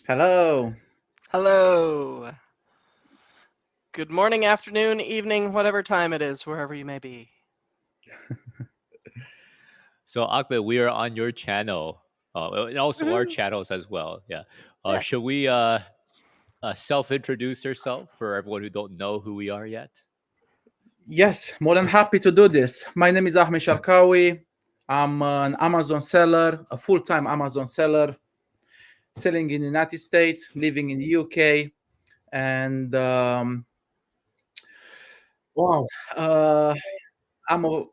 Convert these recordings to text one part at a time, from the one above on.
Hello. Hello. Good morning, afternoon, evening, whatever time it is, wherever you may be. So Ahmed, we are on your channel, and also our Woohoo. channels as well. Yeah. Should Yes. we self-introduce ourselves for everyone who don't know who we are yet? Yes, more than happy to do this. My name is Ahmed Sharkawi. I'm an Amazon seller, a full-time Amazon seller, selling in the United States, living in the UK, and wow, uh, I'm a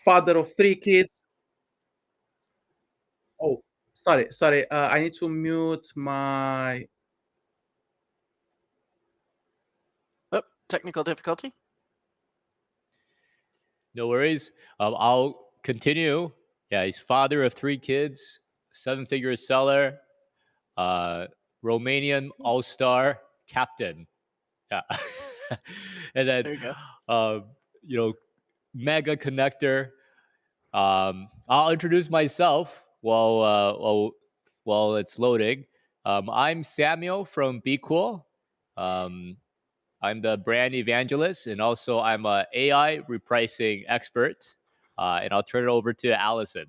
father of three kids. Oh, sorry. I need to mute my. Oh, technical difficulty. No worries. I'll continue. Yeah, he's father of three kids, seven-figure seller, uh, Romanian all-star captain. Yeah. And then, There you go. um, you know, mega connector. I'll introduce myself while it's loading. I'm Samuel from BQool. Um, I'm the brand evangelist, and also I'm a AI repricing expert. And I'll turn it over to Allison.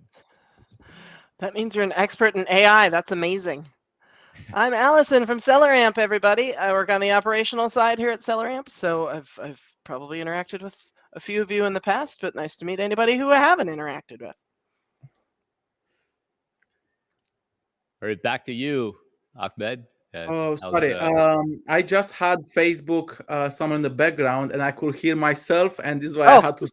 That means you're an expert in AI. That's amazing. I'm Allison from SellerAmp, everybody. I work on the operational side here at SellerAmp, so I've probably interacted with a few of you in the past, but nice to meet anybody who I haven't interacted with. All right, back to you, Ahmed. Oh, How's sorry. I just had Facebook somewhere in the background, and I could hear myself, and this is why I Oh, had to.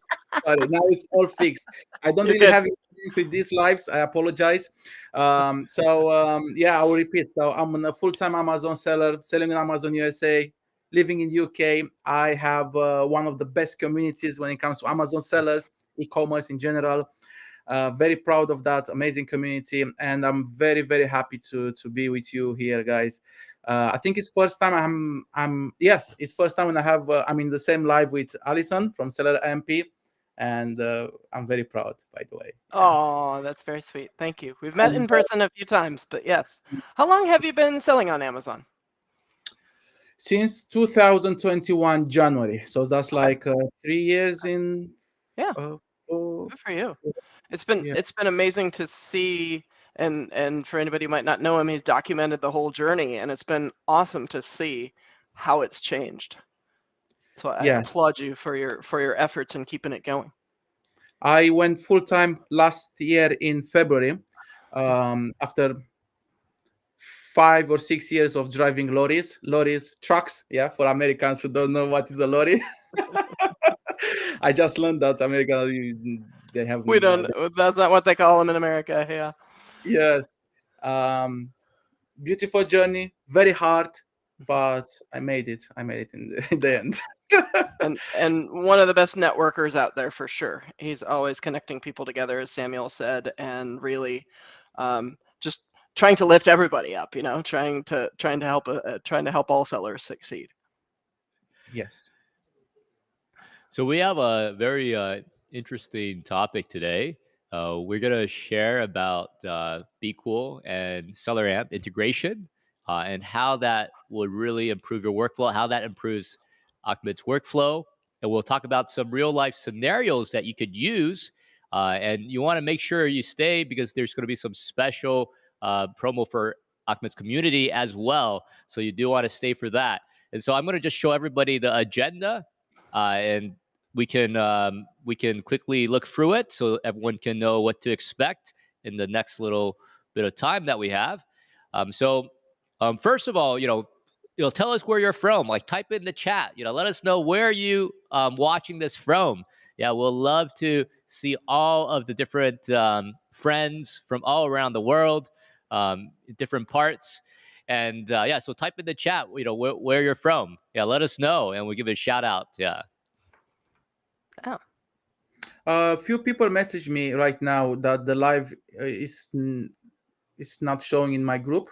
Sorry, now it's all fixed. I don't you're really good. have experience with these lives. I apologize. Yeah, I will repeat. So I'm a full-time Amazon seller, selling in Amazon USA, living in UK. I have one of the best communities when it comes to Amazon sellers, e-commerce in general. Very proud of that amazing community, and I'm very happy to be with you here, guys. I think it's first time I'm yes, it's first time when I'm in the same live with Alison from SellerAmp, and I'm very proud, by the way. Yeah. Oh, that's very sweet. Thank you. We've met And in person a few times, but yes. How long have you been selling on Amazon? since 2021 January, so that's Okay. like 3 years in. Yeah, Uh, oh, good for you. It's been yeah. it's been amazing to see, and for anybody who might not know him, he's documented the whole journey, and it's been awesome to see how it's changed. So I Yes, applaud you for your efforts in keeping it going. I went full time last year in February. After 5 or 6 years of driving lorries, trucks. Yeah, for Americans who don't know what is a lorry. I just learned that they have We don't. That's not what they call them in America. Yeah. yes. Um, Beautiful journey, very hard, but I made it. I made it in in the end. And one of the best networkers out there for sure. He's always connecting people together, as Samuel said, and really just trying to lift everybody up. Trying to help all sellers succeed. Yes. So we have a very interesting topic today. We're gonna share about BQool and SellerAmp integration and how that would really improve your workflow, how that improves Ahmed's workflow, and we'll talk about some real life scenarios that you could use. And you want to make sure you stay because there's going to be some special promo for Ahmed's community as well. So you do want to stay for that. And so I'm going to just show everybody the agenda and we can quickly look through it so everyone can know what to expect in the next little bit of time that we have. First of all, tell us where you're from. Like, type in the chat. Let us know where you watching this from. Yeah, we'll love to see all of the different friends from all around the world, different parts. And yeah, so type in the chat. Where you're from. Yeah, let us know, and we'll give it a shout out. Yeah. Oh. A few people message me right now that the live is not showing in my group.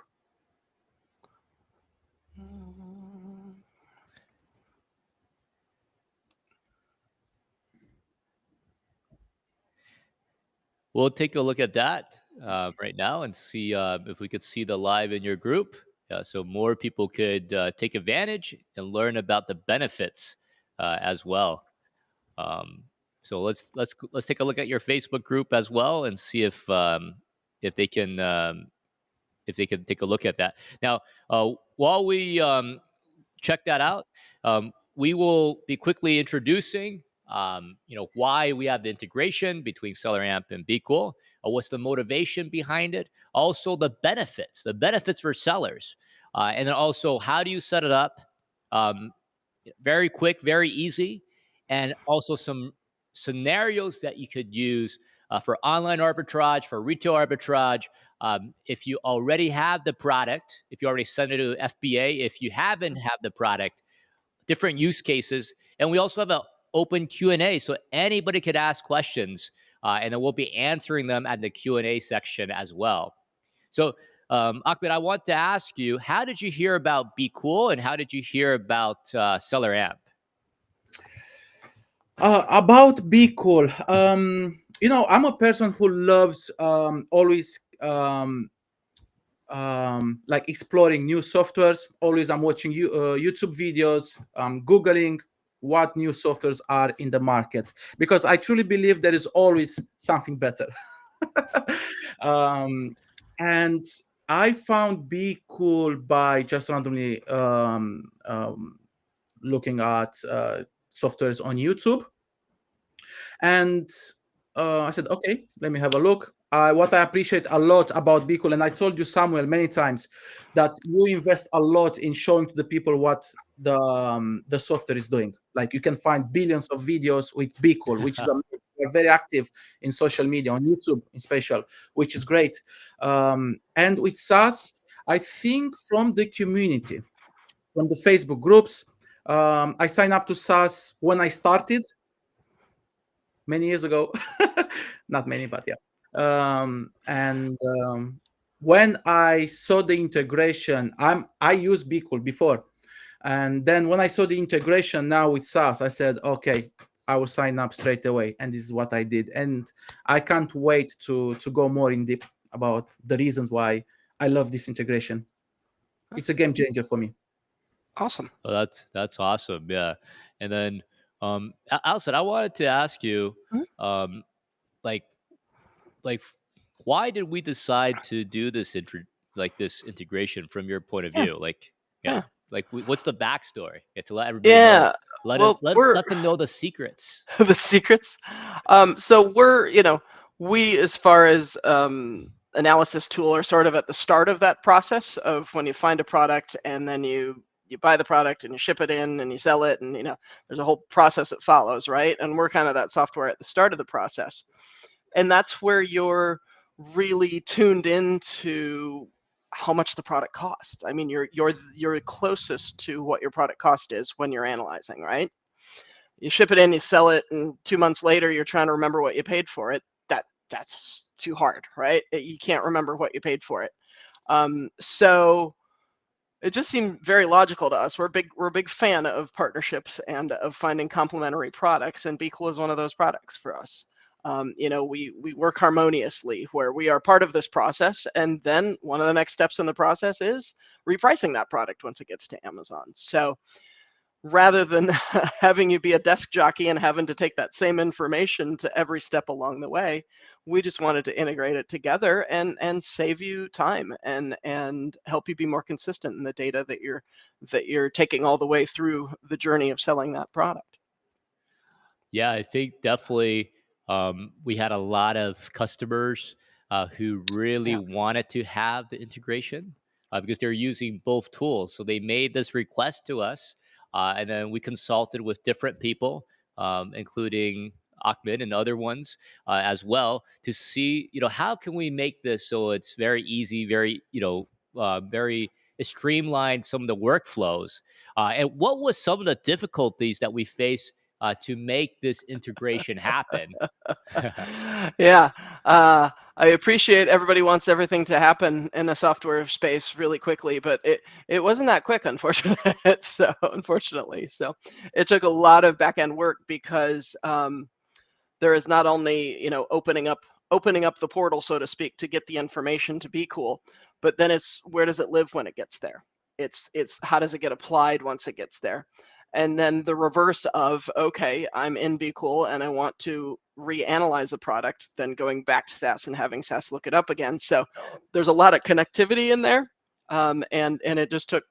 We'll take a look at that right now and see if we could see the live in your group. so more people could take advantage and learn about the benefits as well. Um, so let's take a look at your Facebook group as well and see if they can take a look at that. Now, while we check that out, we will be quickly introducing, why we have the integration between SellerAmp and BQool. What's the motivation behind it? Also, the benefits for sellers, and then also how do you set it up? Um, Very quick, very easy, and also some scenarios that you could use for online arbitrage, for retail arbitrage. If you already have the product, if you already sent it to FBA, if you haven't have the product, different use cases, and we also have an open Q&A, so anybody could ask questions, and then we'll be answering them at the Q&A section as well. So, Ahmed, I want to ask you, how did you hear about BQool and how did you hear about SellerAmp? About BQool, I'm a person who loves always like exploring new softwares. Always, I'm watching YouTube videos, Googling what new softwares are in the market, because I truly believe there is always something better. um, and I found BQool by just randomly looking at softwares on YouTube. And I said, okay, let me have a look. What I appreciate a lot about BQool, and I told you, Samuel, many times, that you invest a lot in showing to the people what the software is doing. Like, you can find billions of videos with BQool, which is amazing. We're very active in social media, on YouTube in special, which is great. And with SaaS, I think from the community, from the Facebook groups, I signed up to SaaS when I started many years ago. Not many, but yeah. And when I saw the integration, I used BQool before, and then when I saw the integration now with SaaS, I said, okay, I will sign up straight away, and this is what I did. And I can't wait to go more in deep about the reasons why I love this integration. It's a game changer for me. Awesome. Oh, that's awesome. Yeah. And then, Alison, I wanted to ask you, Mhm. um, like, like, why did we decide to do this this integration from your point of Yeah. view? Like, yeah, Yeah. like, what's the backstory? Yeah, to let everybody know, Yeah. Well, we're let them know the secrets. the secrets. So we, as far as analysis tool, are sort of at the start of that process of when you find a product and then you buy the product and you ship it in and you sell it, and there's a whole process that follows, right? And we're kind of that software at the start of the process, and that's where you're really tuned into how much the product costs. I mean, you're closest to what your product cost is when you're analyzing, right? You ship it in, you sell it, and 2 months later you're trying to remember what you paid for it. That's too hard, right? You can't remember what you paid for it. So it just seemed very logical to us. We're a big fan of partnerships and of finding complementary products, and BQool is one of those products for us. We work harmoniously where we are part of this process, and then one of the next steps in the process is repricing that product once it gets to Amazon. So rather than having you be a desk jockey and having to take that same information to every step along the way, we just wanted to integrate it together and save you time and help you be more consistent in the data that you're taking all the way through the journey of selling that product. Yeah, I think definitely we had a lot of customers who really Yeah. wanted to have the integration because they're using both tools. So they made this request to us, and then we consulted with different people, including Ahmed and other ones as well, to see, how can we make this so it's very easy, very, very streamlined some of the workflows. And what was some of the difficulties that we faced to make this integration happen? Yeah, I appreciate everybody wants everything to happen in a software space really quickly, but it wasn't that quick, unfortunately. So it took a lot of back end work because there is not only opening up the portal, so to speak, to get the information to BQool, but then it's where does it live when it gets there? It's how does it get applied once it gets there? And then the reverse of, okay, I'm in BQool and I want to reanalyze the product, then going back to SAS and having SAS look it up again. So there's a lot of connectivity in there, and it just took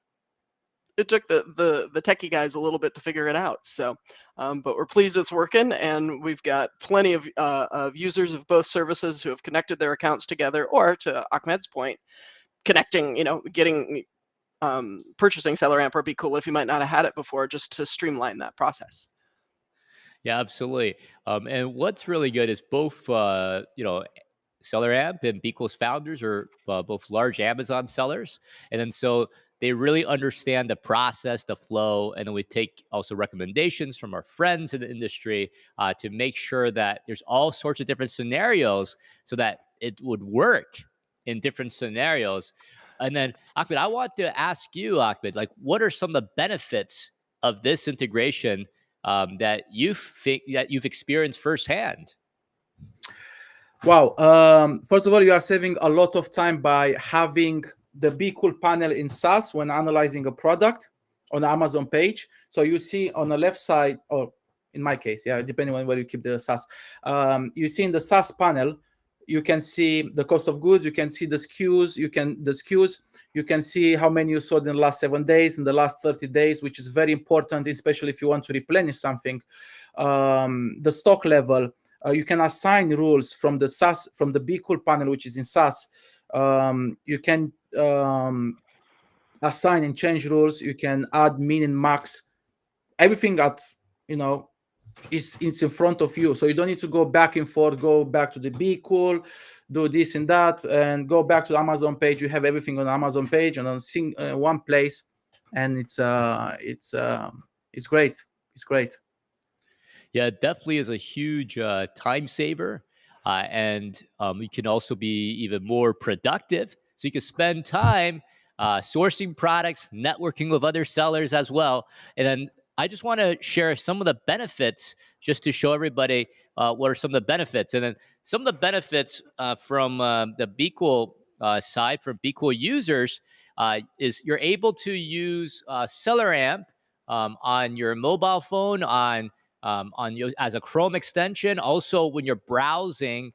the techie guys a little bit to figure it out. So, but we're pleased it's working, and we've got plenty of users of both services who have connected their accounts together, or to Ahmed's point, connecting, getting purchasing SellerAmp or BQool if you might not have had it before, just to streamline that process. Yeah, absolutely. And what's really good is both, SellerAmp and BQool's founders are both large Amazon sellers, and then so they really understand the process, the flow, and then we take also recommendations from our friends in the industry to make sure that there's all sorts of different scenarios so that it would work in different scenarios. And then, Ahmed, I want to ask you, Ahmed, like, what are some of the benefits of this integration that you've experienced firsthand? Wow. First of all, you are saving a lot of time by having the BQool panel in SAS when analyzing a product on the Amazon page. So you see on the left side, or in my case, yeah, depending on where you keep the SAS, you see in the SAS panel, you can see the cost of goods, you can see the SKUs, you can see how many you sold in the last 7 days, in the last 30 days, which is very important, especially if you want to replenish something. The stock level. You can assign rules from the SAS, from the BQool panel, which is in SAS. You can assign and change rules. You can add min and max. Everything it's in front of you. So you don't need to go back and forth, go back to the BQool, do this and that, and go back to the Amazon page. You have everything on the Amazon page and on one place, and it's great. It's great. Yeah, it definitely is a huge time saver. And you can also be even more productive. So you can spend time sourcing products, networking with other sellers as well. And then I just want to share some of the benefits just to show everybody what are some of the benefits. And then some of the benefits from the BQool side, from BQool users, is you're able to use SellerAmp on your mobile phone, on you as a Chrome extension. Also, when you're browsing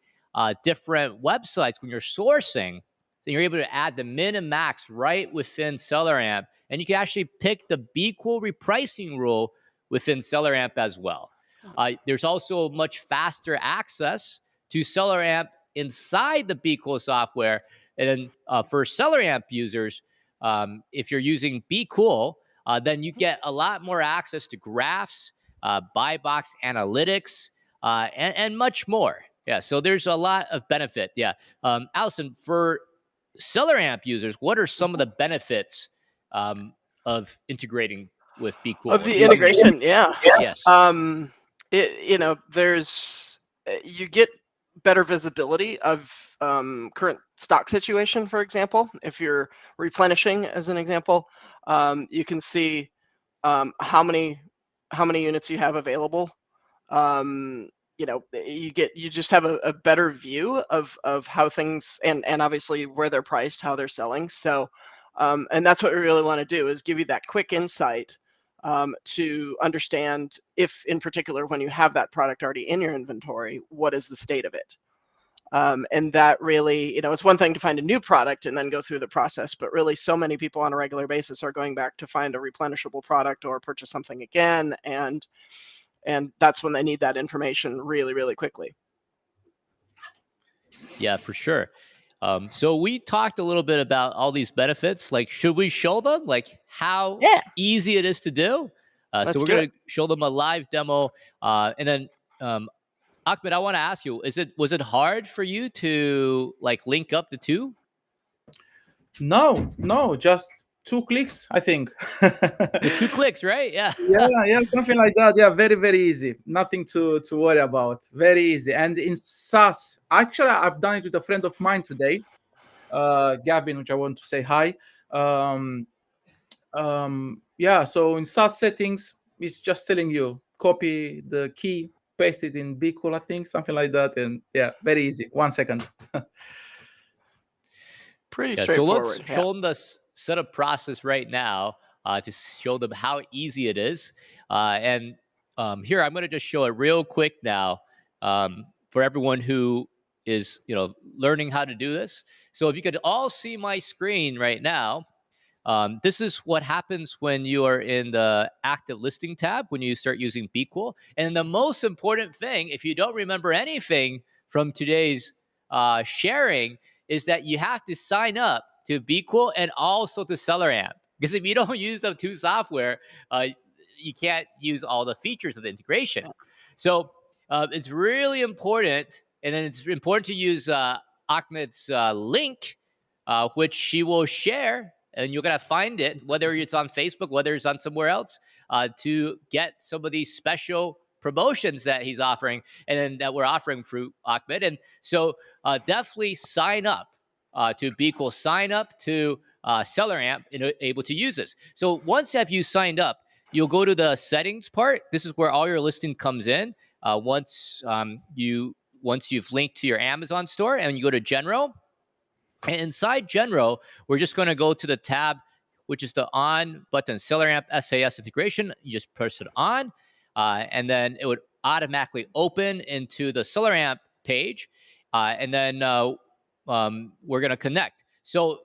different websites, when you're sourcing, so you're able to add the min and max right within SellerAmp, and you can actually pick the BQool repricing rule within SellerAmp as well. There's also much faster access to SellerAmp inside the BQool software. And then for SellerAmp users, if you're using BQool, then you get a lot more access to graphs, buy box analytics, and much more. Yeah, so there's a lot of benefit. Yeah, Allison, for SellerAmp users, what are some of the benefits of integrating with BQool? Of the integration, yeah. Yes. There's you get better visibility of current stock situation, for example. If you're replenishing, as an example, you can see how many units you have available. You just have a better view of how things, and obviously where they're priced, how they're selling. So, and that's what we really want to do, is give you that quick insight to understand if, in particular, when you have that product already in your inventory, what is the state of it. And that really, it's one thing to find a new product and then go through the process, but really so many people on a regular basis are going back to find a replenishable product or purchase something again. And that's when they need that information really, really quickly. Yeah, for sure. So we talked a little bit about all these benefits. Like, should we show them, like, how easy it is to do? So we're going to show them a live demo. And then, Ahmed, I want to ask you, was it hard for you to link up the two? No, just 2 clicks, I think. Just 2 clicks, right? Yeah. yeah, something like that. Yeah, very, very easy. Nothing to worry about. Very easy. And in SAS, actually, I've done it with a friend of mine today, Gavin, which I want to say hi. Yeah, so in SAS settings, it's just telling you, copy the key, paste it in BQool, I think, something like that. And yeah, very easy. 1 second. Pretty Yeah, so let's straightforward. Yeah. show them the setup process right now to show them how easy it is. And here, I'm going to just show it real quick now for everyone who is, learning how to do this. So if you could all see my screen right now, this is what happens when you are in the active listing tab when you start using BQool. And the most important thing, if you don't remember anything from today's sharing, is that you have to sign up to BQool and also to SellerAmp. Because if you don't use the two software, you can't use all the features of the integration. So it's really important. And then it's important to use Ahmed's link, which she will share, and you're going to find it, whether it's on Facebook, whether it's on somewhere else, to get some of these special promotions that he's offering and that we're offering through Ahmed. And so definitely sign up to BQool, sign up to SellerAmp and able to use this. So once have you signed up, you'll go to the settings part. This is where all your listing comes in. Once you've linked to your Amazon store, and you go to General. And inside General, we're just going to go to the tab, which is the on button, SellerAmp SAS integration. You just press it on, and then it would automatically open into the SellerAmp page, and then we're going to connect. So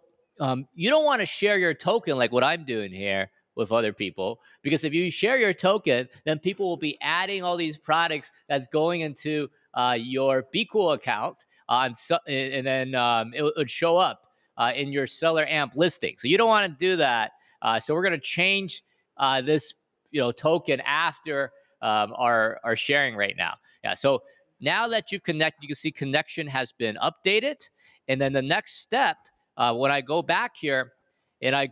you don't want to share your token like what I'm doing here with other people, because if you share your token, then people will be adding all these products that's going into your BQool account, and then it would show up in your SellerAmp listing. So you don't want to do that. So we're going to change this token after our sharing right now. Yeah. So now that you've connected, you can see connection has been updated. And then the next step, when I go back here and I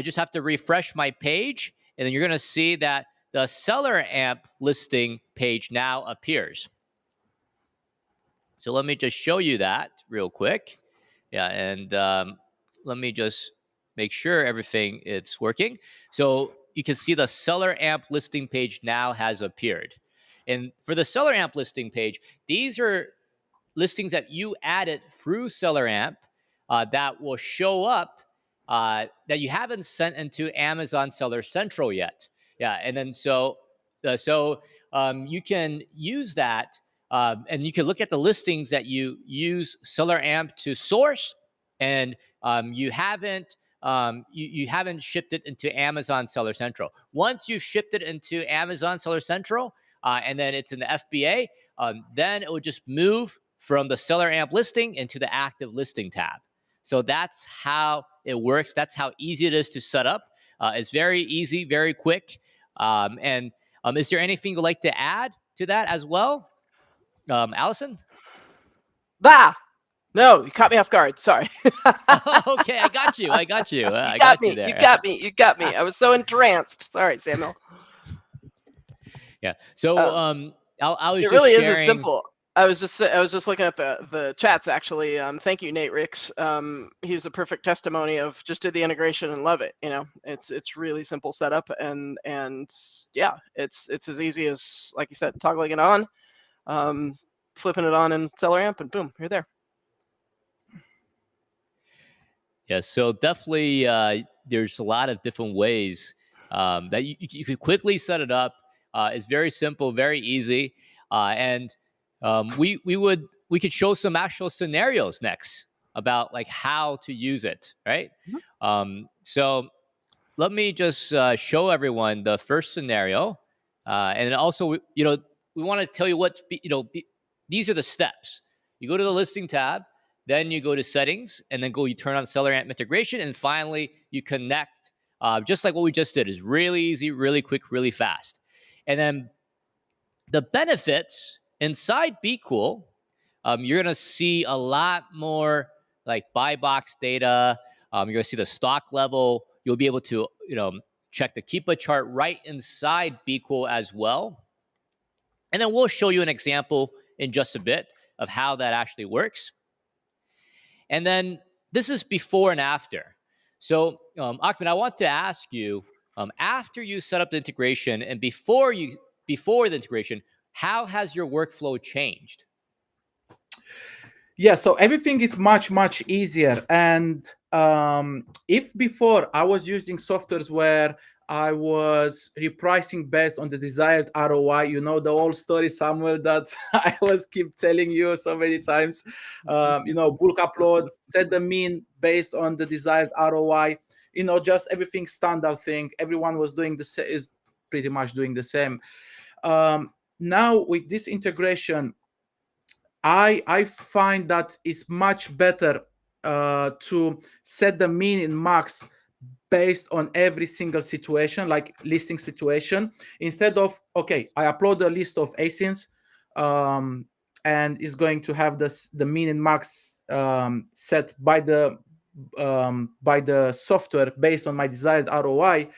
just have to refresh my page, and then you're going to see that the SellerAmp listing page now appears. So let me just show you that real quick. Yeah, and let me just make sure everything is working. So you can see the SellerAmp listing page now has appeared. And for the SellerAmp listing page, these are listings that you added through SellerAmp that will show up that you haven't sent into Amazon Seller Central yet. Yeah, and then so you can use that, and you can look at the listings that you use SellerAmp to source, and you haven't shipped it into Amazon Seller Central. Once you've shipped it into Amazon Seller Central, and then it's in the FBA, then it would just move from the SellerAmp listing into the active listing tab. So that's how it works. That's how easy it is to set up. It's very easy, very quick. And is there anything you'd like to add to that as well, Allison? No, you caught me off guard. Sorry. Okay, I got you. I got you. I got you me. there. You got me. You got me. I was so entranced. Sorry, Samuel. Yeah. So I was it just really sharing... is as simple. I was just looking at the chats actually. Thank you, Nate Ricks. He's a perfect testimony of just did the integration and love it. It's really simple setup, and yeah, it's as easy as, like you said, toggling it on, flipping it on in SellerAmp, and boom, you're there. Yeah, so definitely there's a lot of different ways that you could quickly set it up. It's very simple, very easy, and we could show some actual scenarios next about like how to use it, right? Mm-hmm. So let me just show everyone the first scenario, and also we want to tell you what these are the steps. You go to the listing tab. Then you go to settings, and then you turn on SellerAmp integration, and finally you connect. Just like what we just did, is really easy, really quick, really fast. And then the benefits inside BQool, you're gonna see a lot more like buy box data. You're gonna see the stock level. You'll be able to check the Keepa chart right inside BQool as well. And then we'll show you an example in just a bit of how that actually works. And then this is before and after. So, Ahmed, I want to ask you, after you set up the integration and before the integration, how has your workflow changed? Yeah, so everything is much easier. And if before I was using softwares where I was repricing based on the desired ROI, you know, the old story, Samuel, that I was keep telling you so many times. You know, bulk upload, set the mean based on the desired ROI. You know, just everything standard thing. Everyone was doing is pretty much doing the same. Now with this integration, I find that it's much better to set the mean and max based on every single situation, like listing situation, instead of, okay, I upload a list of asins, and it's going to have the mean and max set by the software based on my desired ROI.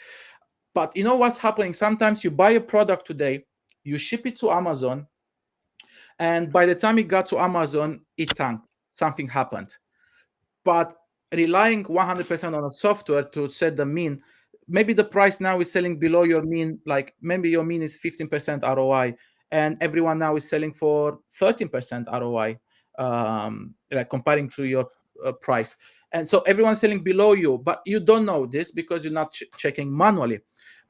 But you know what's happening? Sometimes you buy a product today, you ship it to Amazon, and by the time it got to Amazon, it tanked. Something happened. But relying 100% on a software to set the mean, maybe the price now is selling below your mean, like maybe your mean is 15% ROI, and everyone now is selling for 13% ROI, like comparing to your price. And so everyone's selling below you, but you don't know this because you're not checking manually.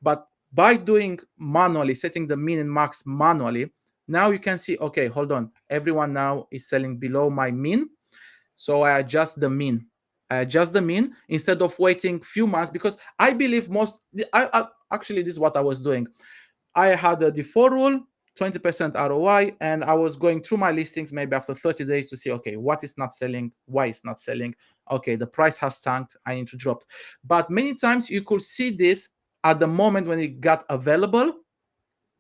But by doing manually, setting the mean and max manually, now you can see, okay, hold on, everyone now is selling below my mean. So I adjust the mean. I adjust the mean instead of waiting few months, because I believe actually this is what I was doing. I had a default rule, 20% ROI, and I was going through my listings maybe after 30 days to see, okay, what is not selling, why it's not selling. Okay, the price has sunk, I need to drop. But many times you could see this at the moment when it got available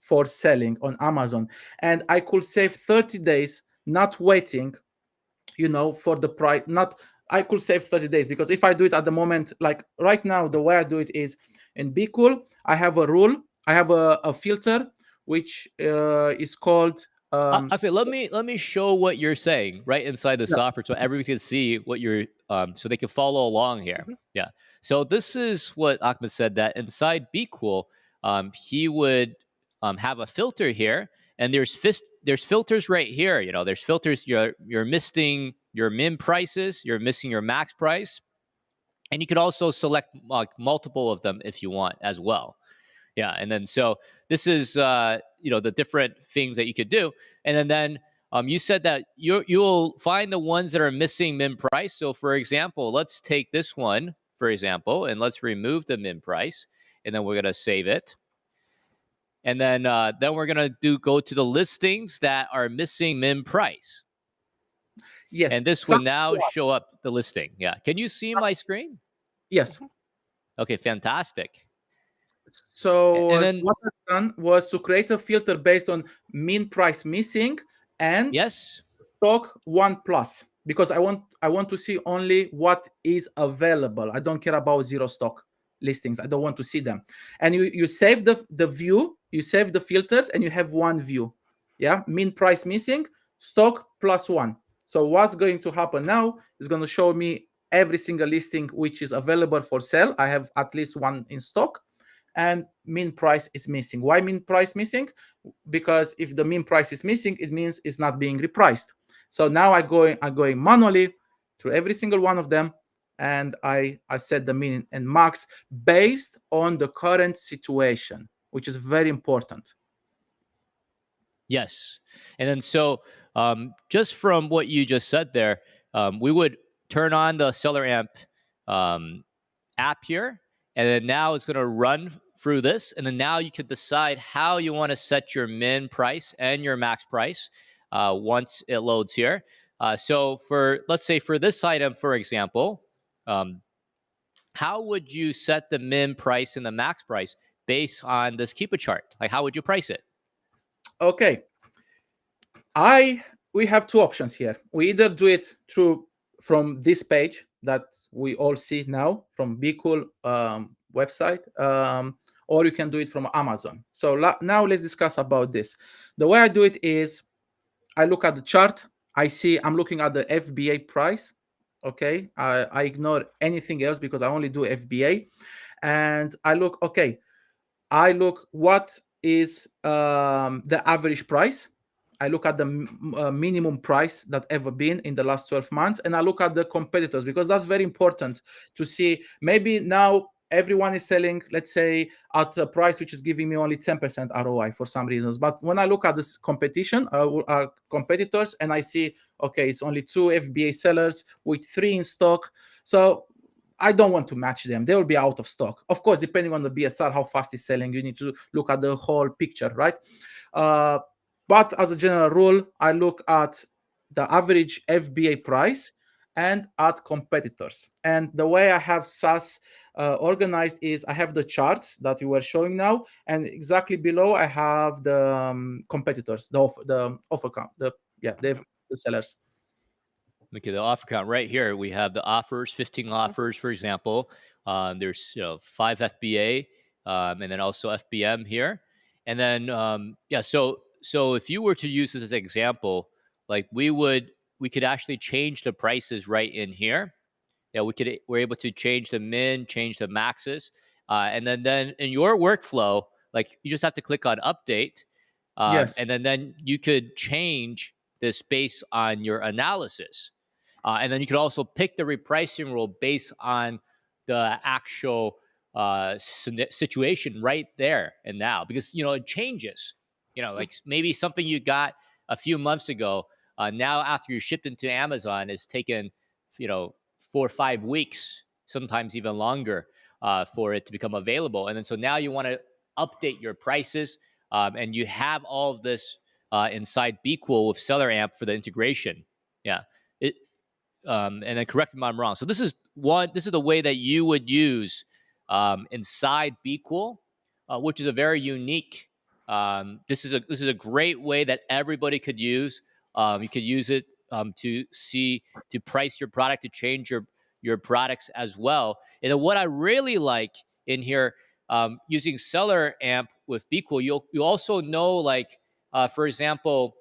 for selling on Amazon, and I could save 30 days not waiting, you know, for the price. Not, I could save 30 days, because if I do it at the moment, like right now, the way I do it is in BQool, I have a rule, I have a filter which is called Okay, let me show what you're saying right inside the yeah, software, so everyone can see what you're, so they can follow along here. Mhm. Yeah. So this is what Ahmed said, that inside BQool, he would have a filter here, and there's filters right here. You know, there's filters. You're missing your min prices. You're missing your max price, and you could also select like multiple of them if you want as well. Yeah, and then so this is the different things that you could do, and then you said that you'll find the ones that are missing min price. So for example, let's take this one for example, and let's remove the min price, and then we're gonna save it, and then we're gonna go to the listings that are missing min price, and yes, this will some, now show up the listing. Yeah, can you see my screen? yes. Mhm. Okay, fantastic. So And then what I've done was to create a filter based on mean price missing and yes. stock 1+, because I want to see only what is available. I don't care about zero stock listings. I don't want to see them. And you save the view, you save the filters, and you have one view. Yeah, mean price missing, stock +1. So what's going to happen now is going to show me every single listing which is available for sale. I have at least one in stock, and mean price is missing. Why mean price missing? Because if the mean price is missing, it means it's not being repriced. So now I'm going manually through every single one of them, and I set the mean and max based on the current situation, which is very important. Yes. And then so just from what you just said there, we would turn on the SellerAmp um, app here, and then now it's going to run through this, and then now you can decide how you want to set your min price and your max price once it loads here. So for, let's say for this item, for example, um, how would you set the min price and the max price based on this Keepa chart? Like, how would you price it? Okay, we have two options here. We either do it through from this page that we all see now from BQool website, or you can do it from Amazon. So now let's discuss about this. The way I do it is I look at the chart. I'm looking at the FBA price. Okay, I ignore anything else because I only do FBA, and I look. Okay, I look what is the average price. I look at the minimum price that ever been in the last 12 months, and I look at the competitors, because that's very important to see. Maybe now everyone is selling, let's say, at a price which is giving me only 10% ROI for some reasons. But when I look at this competition, competitors, and I see, okay, it's only 2 FBA sellers with 3 in stock. So I don't want to match them. They will be out of stock. Of course, depending on the BSR, how fast it's selling, you need to look at the whole picture, right? But as a general rule, I look at the average FBA price and at competitors. And the way I have SaaS organized is I have the charts that you were showing now, and exactly below I have the competitors, the offer count, the sellers. Look at the offer count right here. We have the offers, 15 offers, for example. There's 5 FBA, and then also FBM here. And then so if you were to use this as an example, like we could actually change the prices right in here. Yeah, we're able to change the min, change the maxes, and then in your workflow, like you just have to click on update, Yes. and then you could change this based on your analysis. And then you could also pick the repricing rule based on the actual situation right there and now, because it changes. Like maybe something you got a few months ago, now after you shipped into Amazon, is taken 4 or 5 weeks, sometimes even longer, for it to become available. And then so now you want to update your prices, and you have all of this inside BQool with SellerAmp for the integration. Yeah. And then correct me if I'm wrong. So this is the way that you would use inside BQool, which is a very unique. This is a great way that everybody could use. You could use it to price your product, to change your products as well. And then what I really like in here, using SellerAmp with BQool, you also know, like, for example,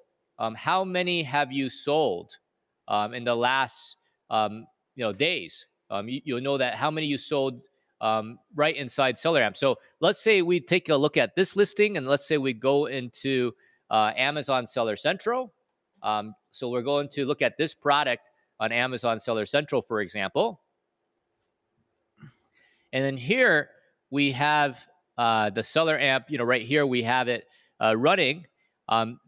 how many have you sold in the last days. You'll know that how many you sold right inside SellerAmp. So let's say we take a look at this listing, and let's say we go into Amazon Seller Central. So we're going to look at this product on Amazon Seller Central, for example. And then here we have the SellerAmp. Right here we have it running.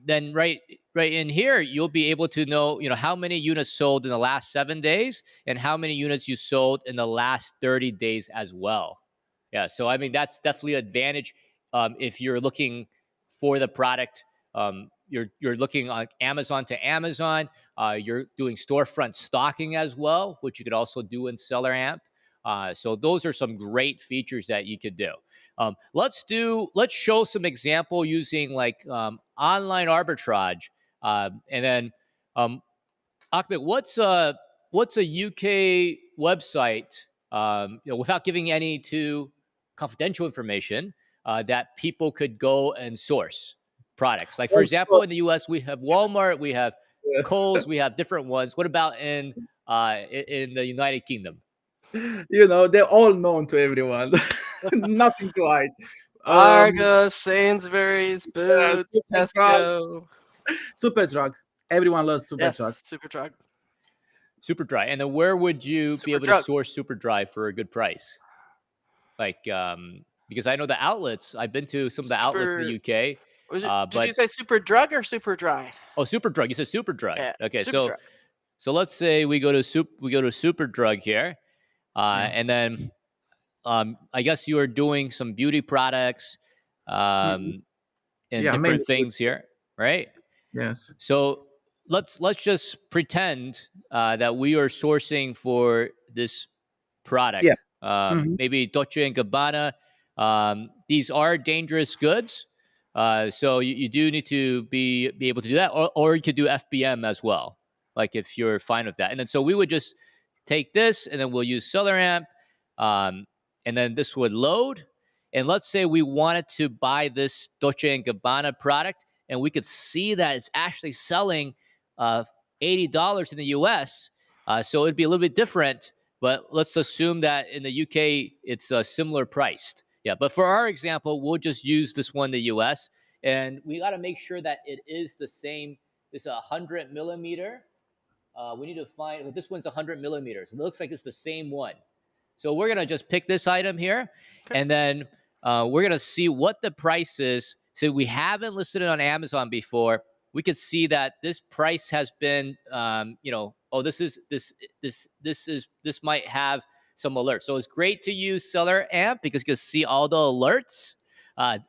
Then right in here, you'll be able to know, how many units sold in the last 7 days and how many units you sold in the last 30 days as well. Yeah, so I mean, that's definitely an advantage if you're looking for the product. You're looking on Amazon to Amazon. You're doing storefront stocking as well, which you could also do in SellerAmp. So those are some great features that you could do. Let's show some example using like online arbitrage, and then Ahmed, what's a UK website, without giving any too confidential information, that people could go and source products? Like, for example, in the US, we have Walmart, we have Kohl's, we have different ones. What about in the United Kingdom? They're all known to everyone. Nothing to hide. Argos, Sainsbury's, Boots, Tesco. Superdrug. Everyone loves Superdrug. Yes, Superdrug. Superdry. And then where would you be able to source Superdry for a good price? Like, because I know the outlets. I've been to some of the outlets in the UK. Did you say Superdrug or Superdry? Oh, Superdrug. You said Superdrug. Yeah, Okay, Superdrug. so let's say we go to Superdrug here, and then I guess you are doing some beauty products, and different things here, right? Yes. So let's just pretend that we are sourcing for this product. Yeah. Maybe Dolce and Gabbana. These are dangerous goods, so you do need to be able to do that, or you could do FBM as well, like if you're fine with that. And then so we would just take this, and then we'll use SellerAmp, and then this would load. And let's say we wanted to buy this Dolce and Gabbana product, and we could see that it's actually selling $80 in the US. So it'd be a little bit different, but let's assume that in the UK, it's similar priced. Yeah, but for our example, we'll just use this one in the US, and we got to make sure that it is the same. It's 100 millimeter. We need to find, this one's 100 millimeters. It looks like it's the same one. So we're going to just pick this item here, Okay. and then we're going to see what the price is. So we haven't listed it on Amazon before. We could see that this price has been, oh, this might have some alerts. So it's great to use SellerAmp because you can see all the alerts,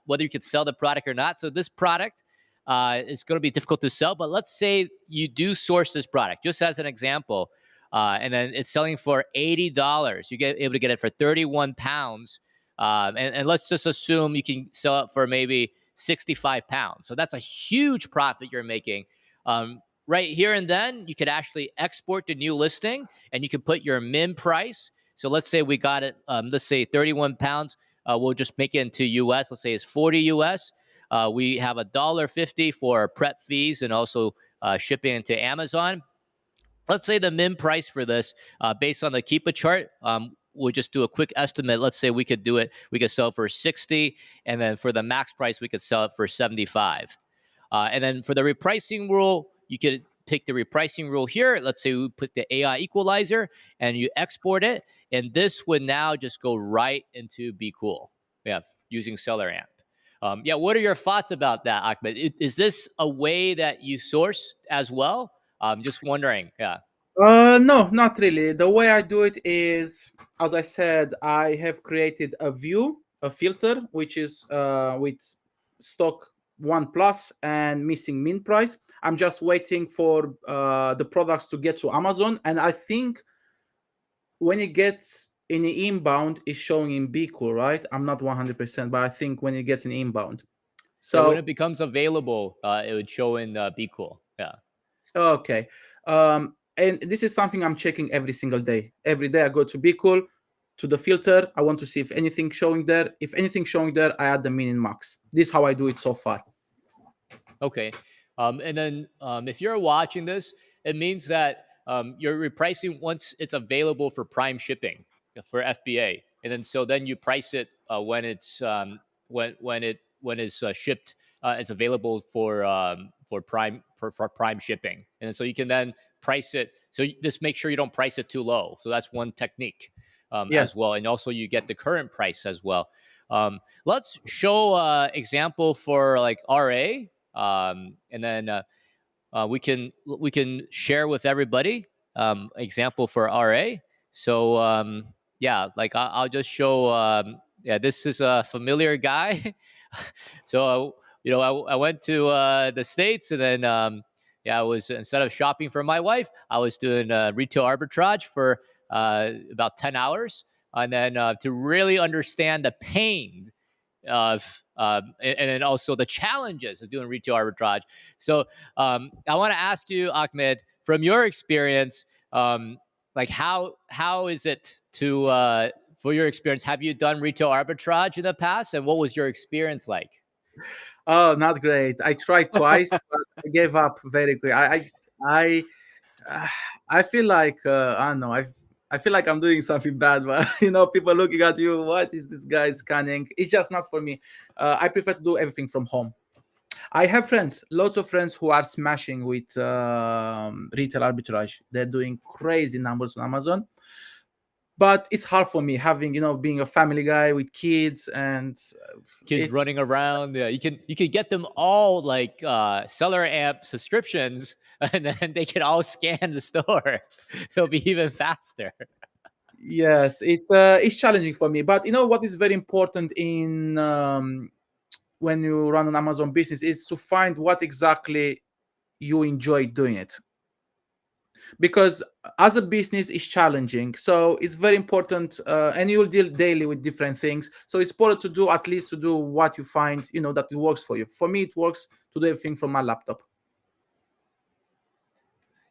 whether you could sell the product or not. So this product is going to be difficult to sell, but let's say you do source this product, just as an example, and then it's selling for $80. You get able to get it for 31 pounds. And let's just assume you can sell it for maybe 65 pounds. So that's a huge profit you're making. Right here and then, you could actually export the new listing, and you can put your min price. So let's say we got it, let's say 31 pounds. We'll just make it into US. Let's say it's 40 US. We have $1.50 for prep fees and also shipping into Amazon. Let's say the min price for this, based on the Keepa chart, we'll just do a quick estimate. Let's say we could sell it for 60, and then for the max price, we could sell it for 75. And then for the repricing rule, you could pick the repricing rule here. Let's say we put the AI equalizer and you export it, and this would now just go right into BQool. Yeah, using SellerAmp. What are your thoughts about that, Ahmed? Is this a way that you source as well? Just wondering. Yeah. No, not really. The way I do it is, as I said, I have created a view, a filter, which is with stock 1 plus and missing min price. I'm just waiting for the products to get to Amazon, and I think when it gets in the inbound, it's showing in BQool, right? I'm not 100%, but I think when it gets in inbound. So when it becomes available, it would show in BQool. Yeah. Okay. And this is something I'm checking every single day. Every day I go to BQool, to the filter. I want to see if anything's showing there. If anything's showing there, I add the min and max. This is how I do it so far. Okay. And then if you're watching this, it means that you're repricing once it's available for prime shipping for FBA. And then then you price it when it's when it's shipped. It's available for prime shipping, and so you can then price it. So just make sure you don't price it too low. So that's one technique as Yes. well, and also you get the current price as well. Let's show example for like RA, and then we can share with everybody example for RA. So like I'll just show. This is a familiar guy. So I went to the States, and then I was, instead of shopping for my wife, I was doing retail arbitrage for about 10 hours, and then to really understand the pain of and then also the challenges of doing retail arbitrage. So I want to ask you, Ahmed, from your experience, like how is it to for your experience, have you done retail arbitrage in the past, and what was your experience like? Oh, not great. I tried twice, but I gave up very quick. I, uh, I feel like I don't know. I feel like I'm doing something bad, but people looking at you. What is this guy scanning? It's just not for me. I prefer to do everything from home. I have friends, lots of friends who are smashing with retail arbitrage. They're doing crazy numbers on Amazon. But it's hard for me having, being a family guy with kids and Kids running around. Yeah, you can get them all like SellerAmp subscriptions, and then they can all scan the store. It'll be even faster. Yes, it's challenging for me. But what is very important in when you run an Amazon business is to find what exactly you enjoy doing it. Because as a business it's challenging, so it's very important, and you'll deal daily with different things, so it's important to do at least to do what you find that it works for you. For me, it works to do everything from my laptop.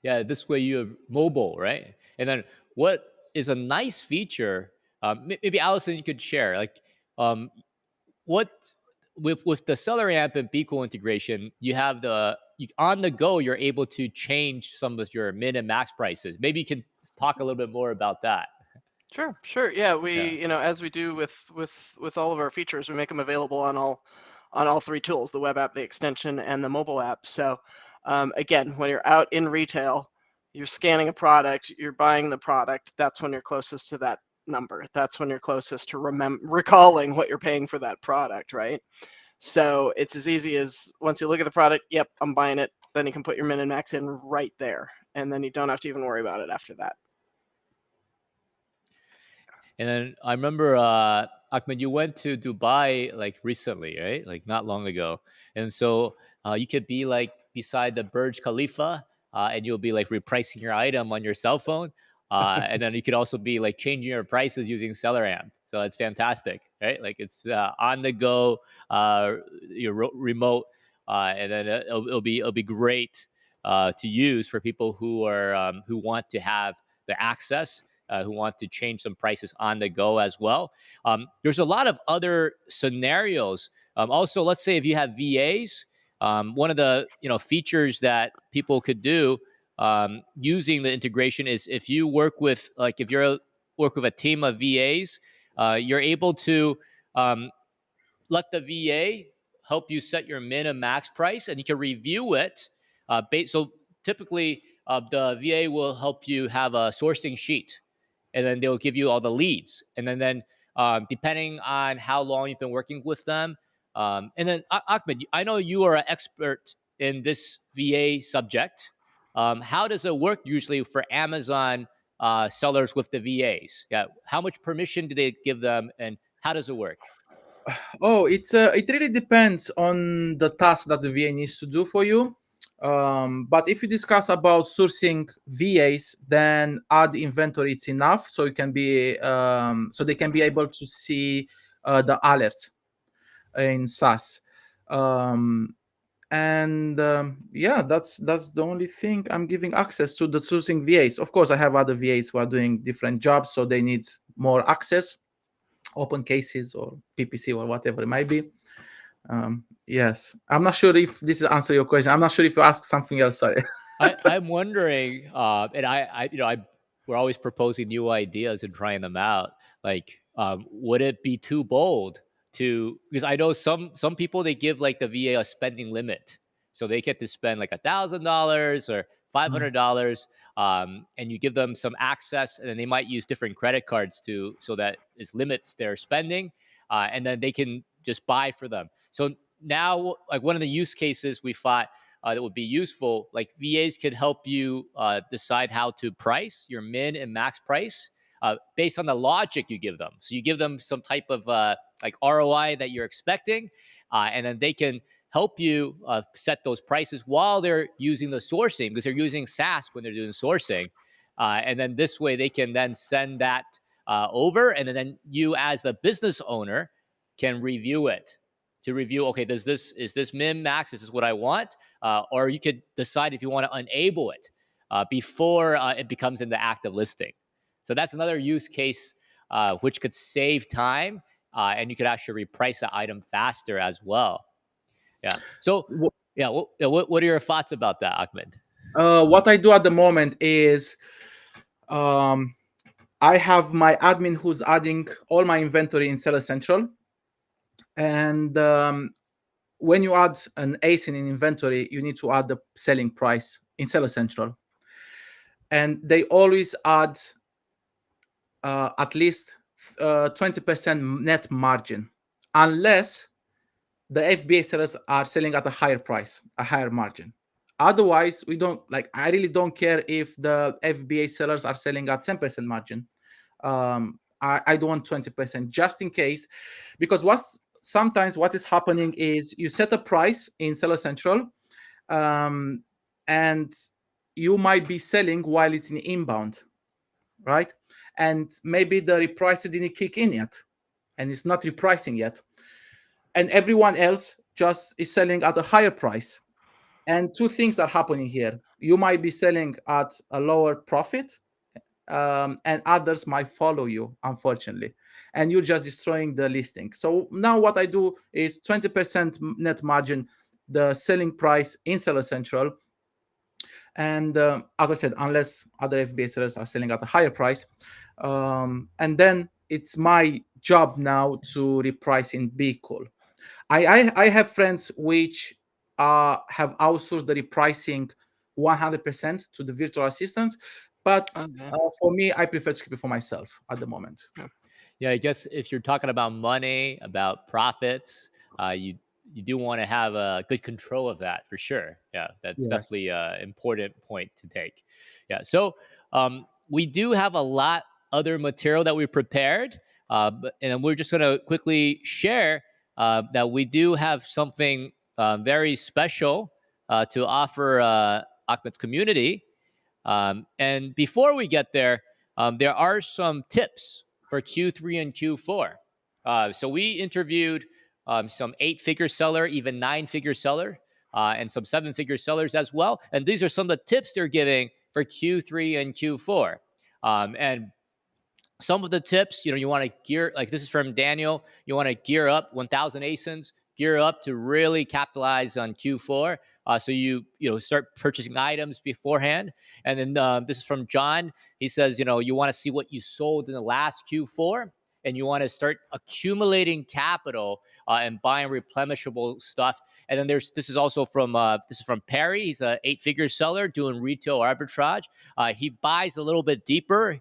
Yeah, this way you have mobile, right? And then what is a nice feature? Maybe Allison, you could share like what with the SellerAmp and BQool integration, you have on the go, you're able to change some of your min and max prices. Maybe you can talk a little bit more about that. Sure. Yeah, Yeah. as we do with all of our features, we make them available on on all three tools, the web app, the extension, and the mobile app. So again, when you're out in retail, you're scanning a product, you're buying the product, that's when you're closest to that number. That's when you're closest to recalling what you're paying for that product, right? So it's as easy as once you look at the product, yep, I'm buying it. Then you can put your min and max in right there. And then you don't have to even worry about it after that. And then I remember, Ahmed, you went to Dubai like recently, right? Like not long ago. And so you could be like beside the Burj Khalifa, and you'll be like repricing your item on your cell phone. And then you could also be like changing your prices using SellerAmp. So it's fantastic, right? Like it's on the go, your remote, and then it'll be great to use for people who want to have the access, who want to change some prices on the go as well. There's a lot of other scenarios. Also, let's say if you have VAs, one of the features that people could do using the integration is if you work with work with a team of VAs, you're able to let the VA help you set your min and max price, and you can review it. So typically, the VA will help you have a sourcing sheet, and then they'll give you all the leads. And then depending on how long you've been working with them, and then Ahmed, I know you are an expert in this VA subject. How does it work usually for Amazon sellers with the VAs? Yeah, how much permission do they give them, and how does it work? Oh, it really depends on the task that the VA needs to do for you. But if you discuss about sourcing VAs, then add inventory it's enough, so you can be so they can be able to see the alerts in SaaS. Yeah, that's the only thing I'm giving access to, the sourcing VAs. Of course, I have other VAs who are doing different jobs, so they need more access, open cases or PPC or whatever it might be. Yes, I'm not sure if this is answer your question. I'm not sure if you asked something else. Sorry. I'm wondering, and we're always proposing new ideas and trying them out. Like, would it be too bold to? Because I know some people, they give like the VA a spending limit, so they get to spend like $1,000 or $500, and you give them some access, and then they might use different credit cards so that it limits their spending, and then they can just buy for them. So now, like one of the use cases we thought that would be useful. Like VAs could help you decide how to price your min and max price based on the logic you give them. So you give them some type of like ROI that you're expecting, and then they can help you set those prices while they're using the sourcing, because they're using SaaS when they're doing sourcing. And then this way they can then send that over, and then you as the business owner can review it to review, okay, is this min max? Is this what I want? Or you could decide if you want to enable it before it becomes in the active listing. So that's another use case which could save time, and you could actually reprice the item faster as well. Yeah. So yeah, what are your thoughts about that, Ahmed? What I do at the moment is I have my admin who's adding all my inventory in Seller Central. And when you add an ASIN in inventory, you need to add the selling price in Seller Central. And they always add at least 20% net margin, unless the FBA sellers are selling at a higher price, a higher margin. Otherwise, we don't like. I really don't care if the FBA sellers are selling at 10% margin. I don't want 20% just in case, because sometimes what is happening is you set a price in Seller Central, and you might be selling while it's in inbound, right? And maybe the repricer didn't kick in yet, and it's not repricing yet, and everyone else just is selling at a higher price. And two things are happening here. You might be selling at a lower profit, and others might follow you, unfortunately, and you're just destroying the listing. So now what I do is 20% net margin, the selling price in Seller Central. And as I said, unless other FBA sellers are selling at a higher price, and then it's my job now to reprice in BQool. I have friends which have outsourced the repricing 100% to the virtual assistants, but Okay. for me, I prefer to keep it for myself at the moment. Yeah, I guess if you're talking about money, about profits, you do want to have a good control of that for sure. Yeah, that's Yes. definitely an important point to take. Yeah, so we do have a lot other material that we prepared, and we're just going to quickly share that we do have something very special to offer Ahmed's community. And before we get there are some tips for Q3 and Q4. So we interviewed some 8-figure seller, even 9-figure seller, and some 7-figure sellers as well. And these are some of the tips they're giving for Q3 and Q4. And some of the tips, you want to gear, like this is from Daniel, you want to gear up 1,000 ASINs, gear up to really capitalize on Q4. So you start purchasing items beforehand. And then this is from John. He says, you want to see what you sold in the last Q4, and you want to start accumulating capital and buying replenishable stuff. And then this is also from Perry. He's an 8-figure seller doing retail arbitrage. He buys a little bit deeper.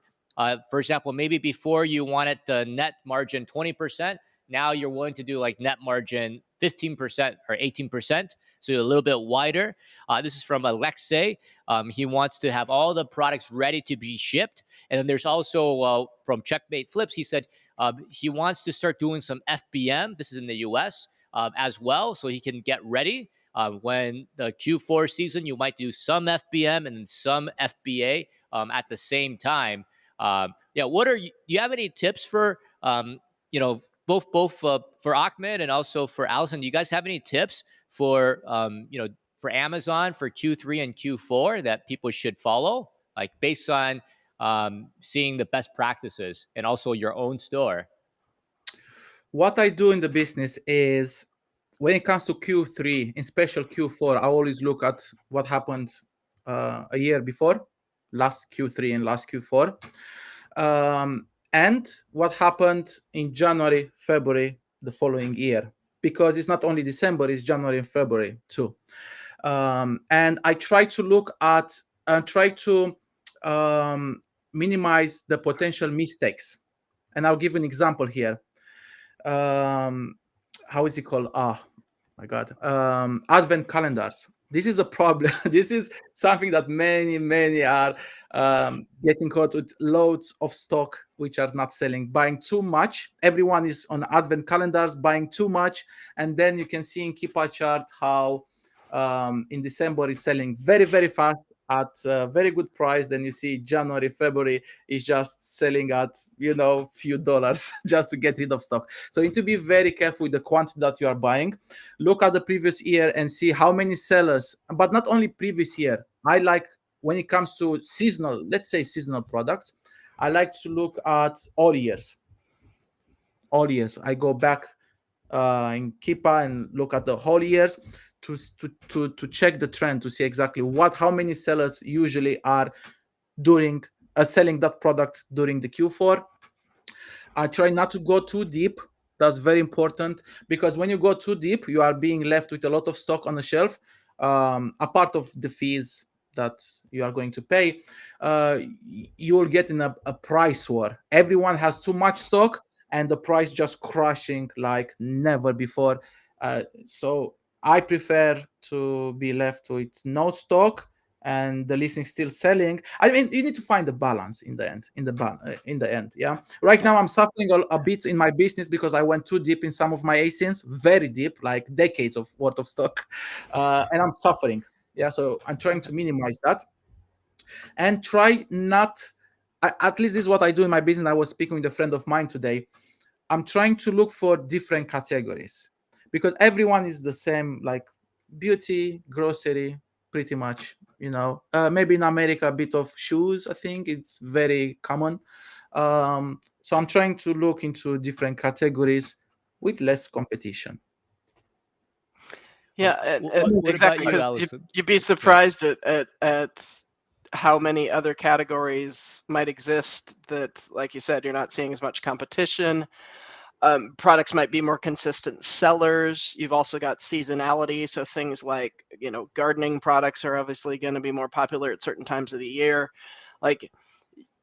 For example, maybe before you wanted the net margin 20%, now you're willing to do like net margin 15% or 18%, so you're a little bit wider. This is from Alexei. He wants to have all the products ready to be shipped. And then there's also from Checkmate Flips, he said he wants to start doing some FBM. This is in the US as well, so he can get ready. When the Q4 season, you might do some FBM and some FBA at the same time. Yeah, do you have any tips for both for Ahmed and also for Allison? Do you guys have any tips for for Amazon for Q3 and Q4 that people should follow, like based on seeing the best practices and also your own store? What I do in the business is when it comes to Q3, in special Q4, I always look at what happened a year before, last Q3 and last Q4, and what happened in January, February, the following year. Because it's not only December, it's January and February too. And I try to look at and try to minimize the potential mistakes. And I'll give an example here. How is it called? My God. Advent calendars. This is a problem. This is something that many are getting caught with loads of stock which are not selling, buying too much. Everyone is on Advent calendars, buying too much. And then you can see in Keepa chart how in December is selling very fast at a very good price. Then you see January, February is just selling at few dollars just to get rid of stock. So you need to be very careful with the quantity that you are buying. Look at the previous year and see how many sellers, but not only previous year. I like when it comes to seasonal, let's say seasonal products, I like to look at all years. All years. I go back in Keepa and look at the whole years to check the trend, to see exactly how many sellers usually are selling that product during the Q4. I try not to go too deep. That's very important, because when you go too deep, you are being left with a lot of stock on the shelf. A part of the fees that you are going to pay, you will get in a price war. Everyone has too much stock and the price just crashing like never before. So I prefer to be left with no stock and the listing still selling. I mean, you need to find the balance in the end. In the end, yeah. Right now, I'm suffering a bit in my business because I went too deep in some of my ASINs, very deep, like decades of worth of stock, and I'm suffering. Yeah, so I'm trying to minimize that and try not. At least this is what I do in my business. I was speaking with a friend of mine today. I'm trying to look for different categories because everyone is the same, like beauty, grocery, pretty much. Maybe in America, a bit of shoes. I think it's very common. So I'm trying to look into different categories with less competition. Yeah, What exactly, about you, because Allison? you'd be surprised at how many other categories might exist that, like you said, you're not seeing as much competition. products might be more consistent sellers. You've also got seasonality, so things like gardening products are obviously going to be more popular at certain times of the year. Like,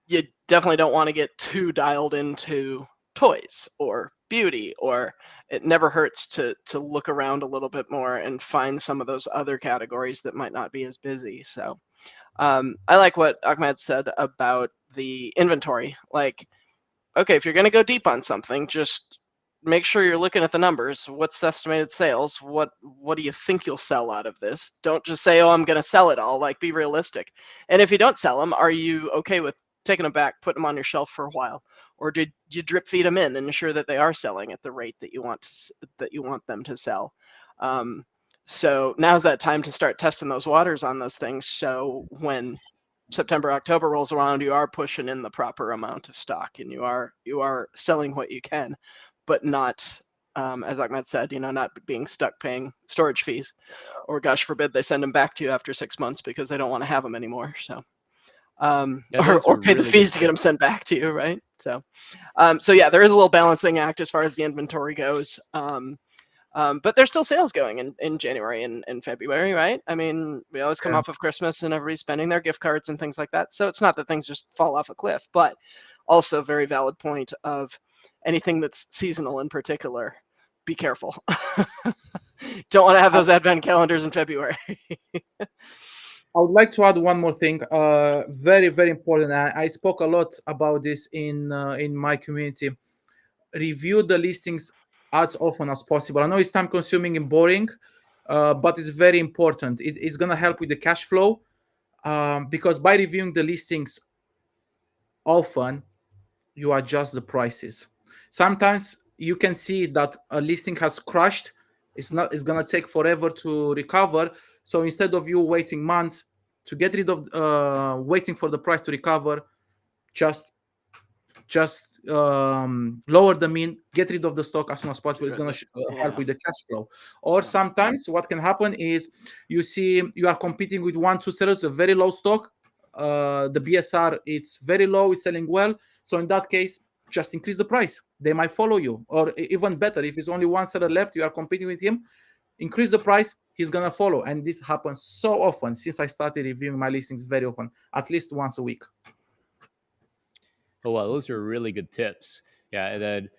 you definitely don't want to get too dialed into toys or beauty, or it never hurts to look around a little bit more and find some of those other categories that might not be as busy. So I like what Ahmed said about the inventory. Like, okay, if you're going to go deep on something, just make sure you're looking at the numbers. What's the estimated sales? What do you think you'll sell out of this? Don't just say, oh, I'm going to sell it all. Like, be realistic. And if you don't sell them, are you okay with taking them back, putting them on your shelf for a while? Or did you drip feed them in and ensure that they are selling at the rate that you want them to sell? So now's that time to start testing those waters on those things. So when September, October rolls around, you are pushing in the proper amount of stock, and you are selling what you can, but not, as Ahmed said, not being stuck paying storage fees, or gosh forbid they send them back to you after 6 months because they don't want to have them anymore. So, Yeah, those or are pay the really good fees to get them tips. sent back to you, right? So, so yeah, there is a little balancing act as far as the inventory goes. But there's still sales going in January and February, right? I mean, we always come Yeah. off of Christmas and everybody's spending their gift cards and things like that. So it's not that things just fall off a cliff, but also very valid point of anything that's seasonal in particular, be careful. Don't want to have I, those advent calendars in February. I would like to add one more thing. Very, very important. I spoke a lot about this in my community. Review the listings as often as possible. I know it's time consuming and boring, but it's very important. It's gonna help with the cash flow, because by reviewing the listings often, you adjust the prices. Sometimes you can see that a listing has crashed. It's gonna take forever to recover. So instead of you waiting months to get rid of waiting for the price to recover, just lower the mean, get rid of the stock as soon as possible. It's going to help Yeah, with the cash flow. Or yeah, sometimes what can happen is you see you are competing with one, two sellers, a very low stock. The BSR, it's very low, it's selling well. So in that case, just increase the price. They might follow you. Or even better, if it's only one seller left, you are competing with him, increase the price, he's going to follow. And this happens so often since I started reviewing my listings, very often, at least once a week. Oh, wow, those are really good tips. Yeah, and then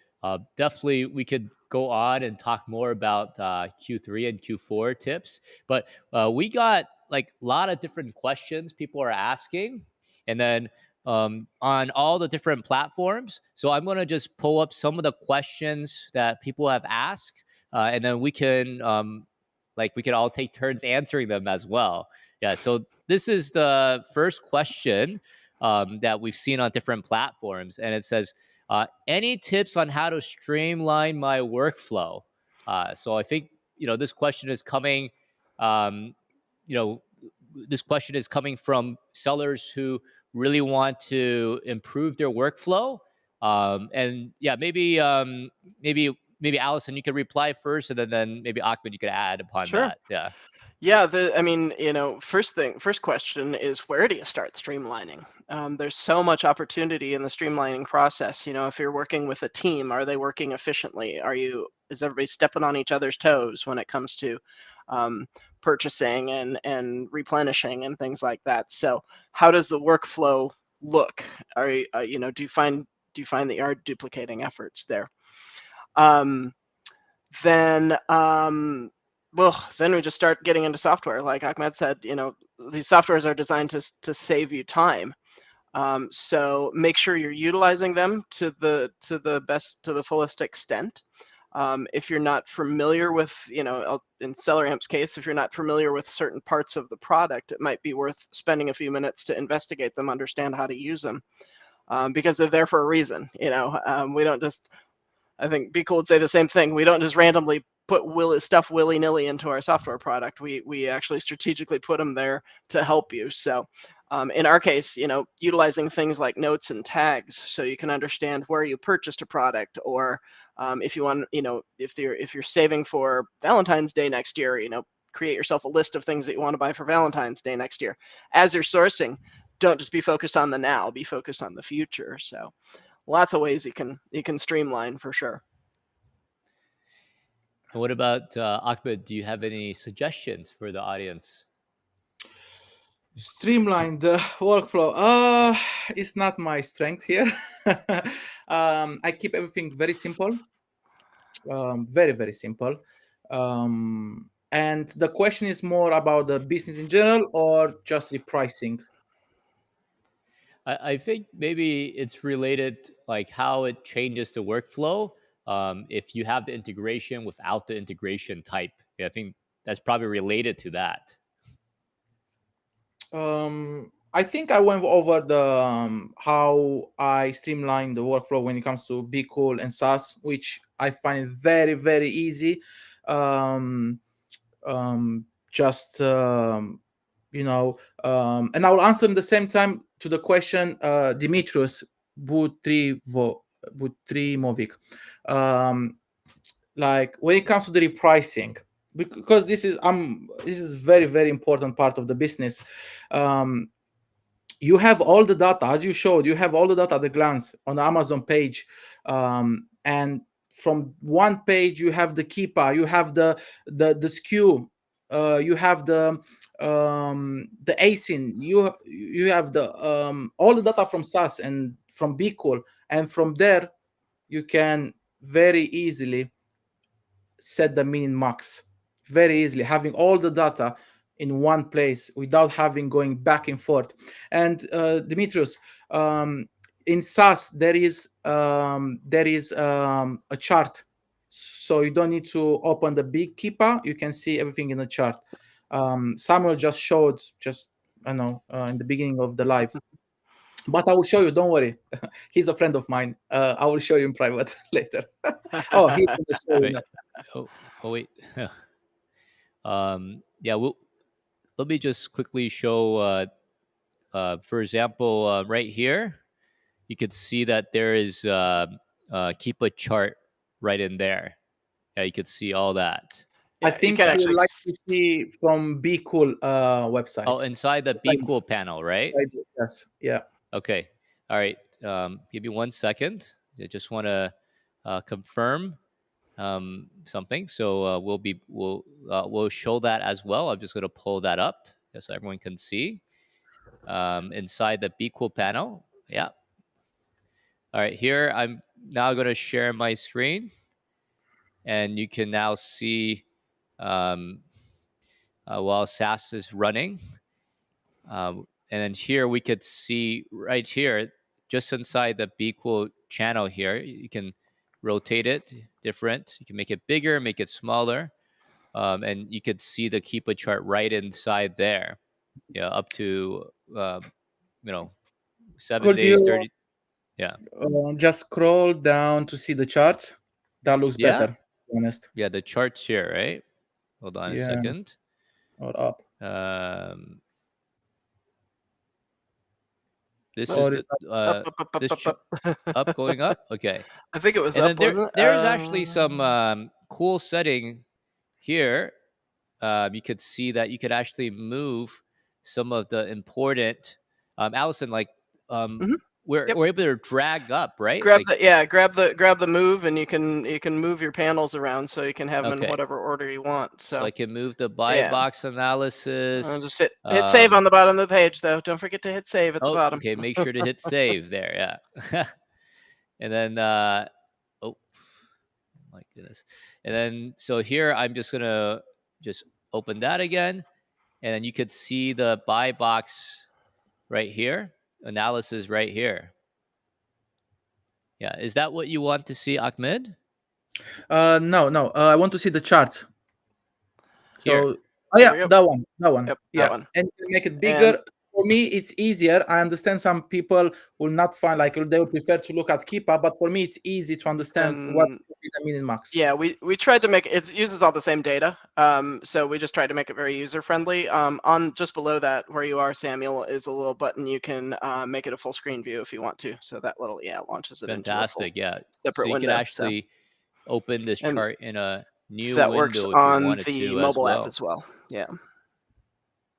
definitely we could go on and talk more about Q3 and Q4 tips. But we got like a lot of different questions people are asking, and then on all the different platforms. So I'm going to just pull up some of the questions that people have asked, and then we can all take turns answering them as well. Yeah. So this is the first question that we've seen on different platforms. And it says, any tips on how to streamline my workflow? So I think, this question is coming, um, you know, this question is coming from sellers who really want to improve their workflow. And yeah, maybe Allison, you could reply first, and then maybe Ahmed, you could add upon sure. that. Yeah. Yeah, I mean, first question is, where do you start streamlining? There's so much opportunity in the streamlining process. If you're working with a team, are they working efficiently? Is everybody stepping on each other's toes when it comes to um, purchasing and replenishing and things like that? So, how does the workflow look? Do you find that you are duplicating efforts there? Um, then then we just start getting into software. Like Ahmed said, these softwares are designed to save you time. So make sure you're utilizing them to the fullest extent. If you're not familiar with, in SellerAmp's case, if you're not familiar with certain parts of the product, it might be worth spending a few minutes to investigate them, understand how to use them, because they're there for a reason. We don't just, I think BQool would say the same thing. We don't just randomly put stuff willy-nilly into our software product. We actually strategically put them there to help you. So in our case, utilizing things like notes and tags so you can understand where you purchased a product, or if you want, if you're saving for Valentine's Day next year, create yourself a list of things that you want to buy for Valentine's Day next year. As you're sourcing, don't just be focused on the now, be focused on the future. So lots of ways you can streamline for sure. And what about Ahmed? Do you have any suggestions for the audience? Streamline the workflow. It's not my strength here. I keep everything very simple, very very simple. And the question is more about the business in general or just repricing. I think maybe it's related, like how it changes the workflow. If you have the integration without the integration type, yeah, I think that's probably related to that. I think I went over the how I streamline the workflow when it comes to BQool and SaaS, which I find very very easy. Um, just and I will answer in the same time to the question Dimitrios Butrimovic. Um, like when it comes to the repricing, because this is very very important part of the business. um, you have all the data, as you showed, you have all the data at a glance on the Amazon page, and from one page you have the keeper, you have the SKU, you have the ASIN, you have the all the data from SaaS and from BQool, and from there you can very easily set the min max, very easily, having all the data in one place without having going back and forth. And Dimitrios, in SaaS there is a chart, so you don't need to open the big keeper, you can see everything in the chart. Samuel just showed, just I know, in the beginning of the live, but I will show you, don't worry. He's a friend of mine. I will show you in private later. Oh, he's going to show you Wait, now. oh wait. Yeah, let me just quickly show. For example, right here, you could see that there is keep a chart right in there. Yeah, you could see all that. I Yeah, you think can you actually. like to see from BQool Oh, website. inside the Right. BQool panel, right? Yes. Yeah. Okay. All right. Give me 1 second. I just want to confirm something. So we'll show that as well. I'm just going to pull that up so everyone can see inside the BQool panel. Yeah. All right. Here I'm now going to share my screen, and you can now see um, while SAS is running. And then here we could see right here, just inside the BQool channel here, you can rotate it different. You can make it bigger, make it smaller. And you could see the Keepa chart right inside there. Yeah, up to, you know, 7 Could days, you 30. Yeah. just scroll down to see the charts? That looks Yeah. better, to be honest. Yeah. The charts here, right? Hold on a Yeah. second. Or up. Um, this is Or the, is that Up, up, up, up, this up, up. up going up. Okay. I think it was And then up, wasn't it? there's actually some cool setting here. You could see that you could actually move some of the important. Allison, like Mhm. Yep. we're able to drag up, right? Grab Like grab the move, and you can move your panels around so you can have them in okay, whatever order you want. so So I can move the buy yeah, box analysis. just hit save on the bottom of the page, though. Don't forget to hit save at the Oh, bottom. okay. Make sure to hit save there. Yeah, and then oh my goodness, and then so here I'm just gonna just open that again. And then you could see the buy box right here, analysis right here. Yeah, is that what you want to see, Ahmed? no. I want to see the charts. Here. So, oh There yeah, we go. that one. Yep, that Yeah, one. and you can make it And bigger. For me, it's easier. I understand some people will not find, like, they would prefer to look at Keepa, but for me, it's easy to understand what's and the min and max. yeah, we tried to make it uses all the same data. So we just tried to make it very user friendly. On just below that, where you are, Samuel, is a little button. You can make it a full screen view if you want to. So that little launches it into a full Fantastic. Yeah. So separate you could window. So actually open this and chart in a new that works window if you on wanted the to as mobile app well. as well. Yeah.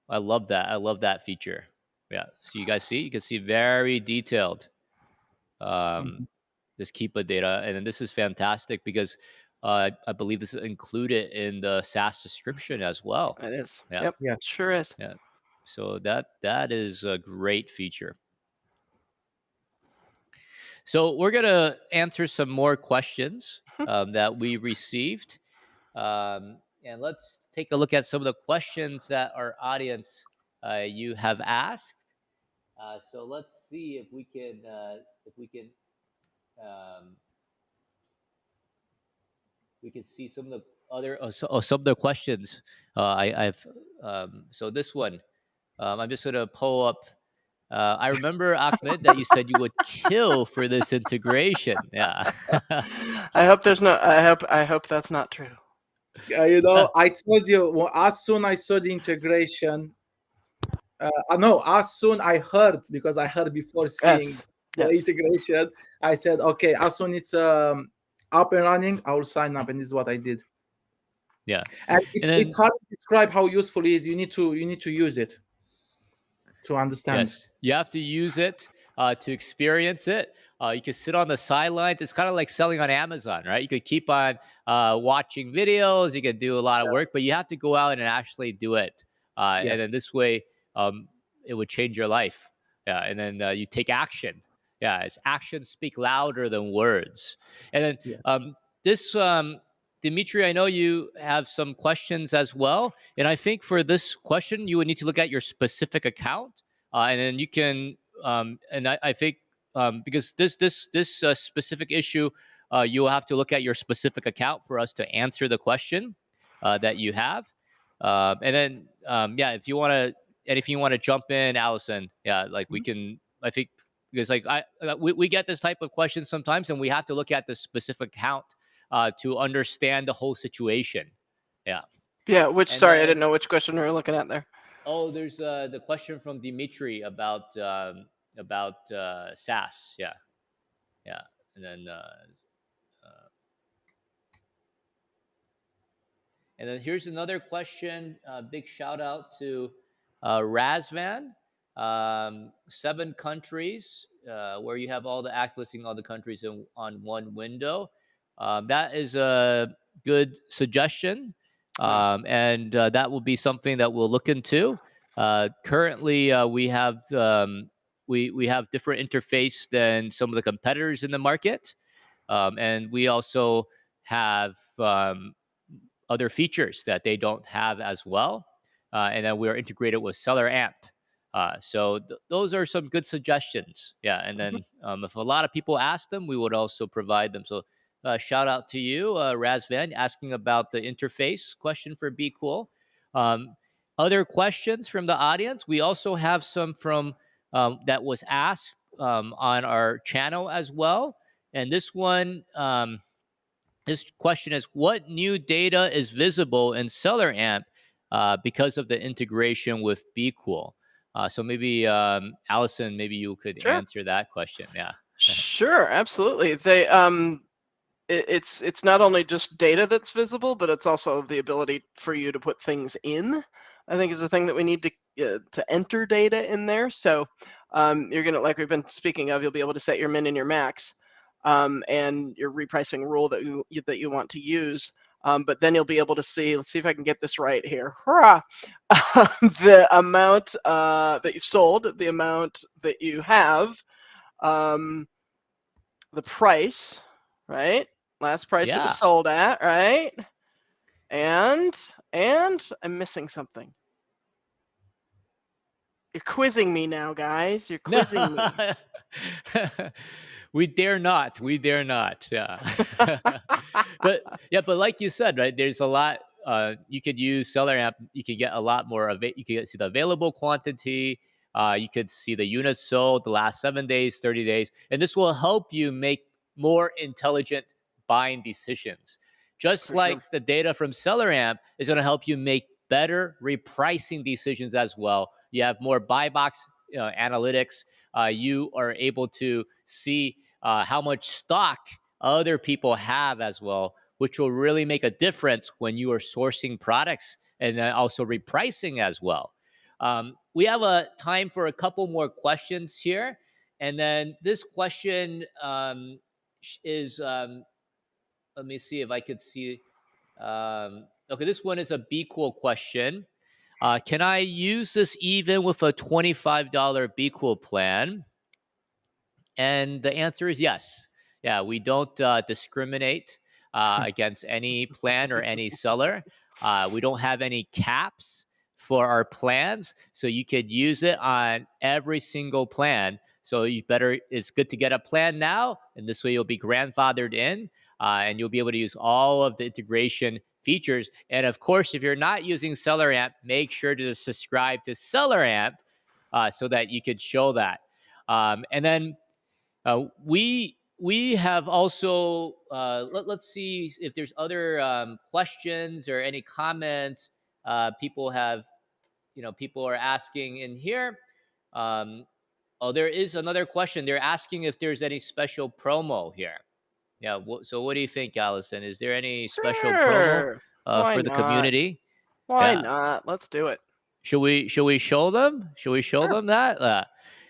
I love that. I love that feature. Yeah. So you guys see, you can see very detailed Mhm. this Keepa data. And then this is fantastic because I believe this is included in the SaaS subscription as well. It is. Yeah, Yep. Yes. Sure is. yeah. So that is a great feature. So we're gonna answer some more questions that we received, and let's take a look at some of the questions that our audience you have asked. So let's see if we can um, we can see some of the other some of the questions I've so this one I'm just gonna pull up. I remember, Ahmed, that you said you would kill for this integration. Yeah. I hope there's no. I hope that's not true. I told you, well, as soon I saw the integration, no, as soon I heard, because I heard before seeing Yes. the Yes. integration, I said, okay, as soon it's up and running, I will sign up, and this is what I did. Yeah. And And it's then hard to describe how useful it is. You need to use it to understand. yes, you have to use it to experience it. You can sit on the sidelines. It's kind of like selling on Amazon, right? You could keep on watching videos. You can do a lot of work, but you have to go out and actually do it. And Yes. then this way, it would change your life. Yeah, and then you take action. Yeah, it's actions speak louder than words. And then Yes. this, Dimitri, I know you have some questions as well. And I think for this question, you would need to look at your specific account, and then you can. And I think because this specific issue, you'll have to look at your specific account for us to answer the question that you have. And then yeah, if you want to jump in, Allison, yeah, like we can. I think because like we get this type of question sometimes, and we have to look at the specific account to understand the whole situation. Yeah. Yeah. Which? And Sorry, I then, didn't know which question we were looking at there. oh, there's the question from Dimitri about SaaS. Yeah, yeah. And then uh, and then here's another question. Big shout out to Razvan. 7 countries where you have all the act listing all the countries on one window. That is a good suggestion, and that will be something that we'll look into. Currently, we have different interface than some of the competitors in the market, and we also have other features that they don't have as well. And then we're integrated with SellerAmp. So those are some good suggestions. Yeah. And then if a lot of people ask them, we would also provide them. So shout out to you, Razvan, asking about the interface question for BQool. Other questions from the audience? We also have some from that was asked on our channel as well. And this question is, what new data is visible in SellerAmp because of the integration with BQool? So maybe Allison, maybe you could Sure. answer that question. Yeah. Sure. Absolutely. It's not only just data that's visible, but it's also the ability for you to put things in. I think is the thing that we need to enter data in there. So you're gonna, like we've been speaking of, you'll be able to set your min and your max, and your repricing rule that you want to use. But then you'll be able to see. Let's see if I can get this right here. Hurrah! The amount that you've sold, the amount that you have, um, the price, right? Last price it was Yeah. sold at, right? And I'm missing something. You're quizzing me now, guys. You're quizzing me. We dare not. We dare not. Yeah. but like you said, right? There's a lot. You could use SellerAmp. You could get a lot more of it. You could see the available quantity. You could see the units sold the last 7 days, 30 days, and this will help you make more intelligent buying decisions. Just For like sure. the data from SellerAmp is going to help you make better repricing decisions as well. You have more buy box analytics. You are able to see how much stock other people have as well, which will really make a difference when you are sourcing products and then also repricing as well. We have a time for a couple more questions here. And then this question is let me see if I could see. Okay, this one is a BQool question. Can I use this even with a $25 BQool plan? And the answer is yes. Yeah, we don't discriminate against any plan or any seller. We don't have any caps for our plans, so you could use it on every single plan. So it's good to get a plan now, and this way you'll be grandfathered in, and you'll be able to use all of the integration features. And of course, if you're not using SellerAmp, make sure to subscribe to SellerAmp so that you could show that. And then we have also let's see if there's other questions or any comments people have. People are asking in here. Um, oh, there is another question. They're asking if there's any special promo here. Yeah. So what do you think, Allison? Is there any special promo Sure. Why for the not? community? Why Yeah. not? Let's do it. Should we show them? Should we show Sure. them that?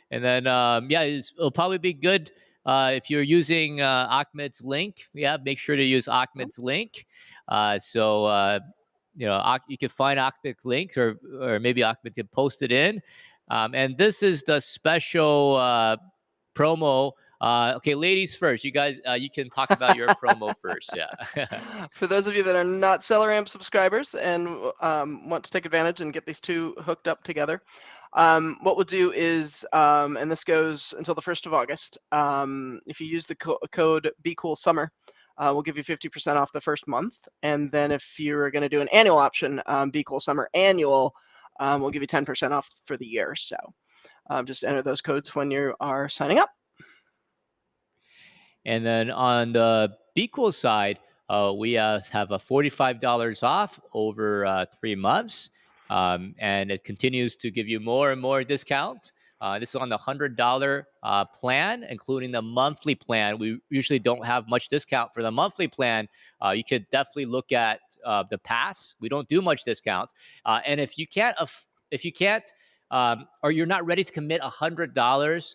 And then yeah, it'll probably be good if you're using Ahmed's link. Yeah, make sure to use Ahmed's link. So you can find Ahmed's link, or maybe Ahmed can post it in. And this is the special promo. Okay, ladies first. You guys, you can talk about your promo first. Yeah. For those of you that are not SellerAmp subscribers and want to take advantage and get these two hooked up together, what we'll do is, and this goes until the 1st of August, if you use the code BQool Summer, we'll give you 50% off the first month. And then if you're going to do an annual option, BQool Summer Annual, we'll give you 10% off for the year. So just enter those codes when you are signing up. And then on the BQool side, we have a $45 off over 3 months. And it continues to give you more and more discount. This is on the $100 plan, including the monthly plan. We usually don't have much discount for the monthly plan. You could definitely look at the pass. We don't do much discounts. And if you can't, or you're not ready to commit $100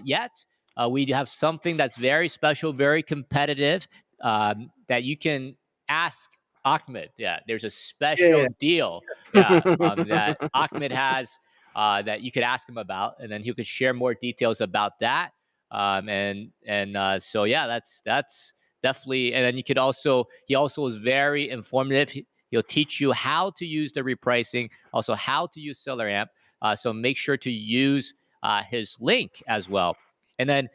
yet, we have something that's very special, very competitive, that you can ask Ahmed. Yeah, there's a special deal that Ahmed has that you could ask him about, and then he could share more details about that. So yeah, that's definitely. And then he also is very informative. He'll teach you how to use the repricing, also how to use SellerAmp. So make sure to use his link as well. And then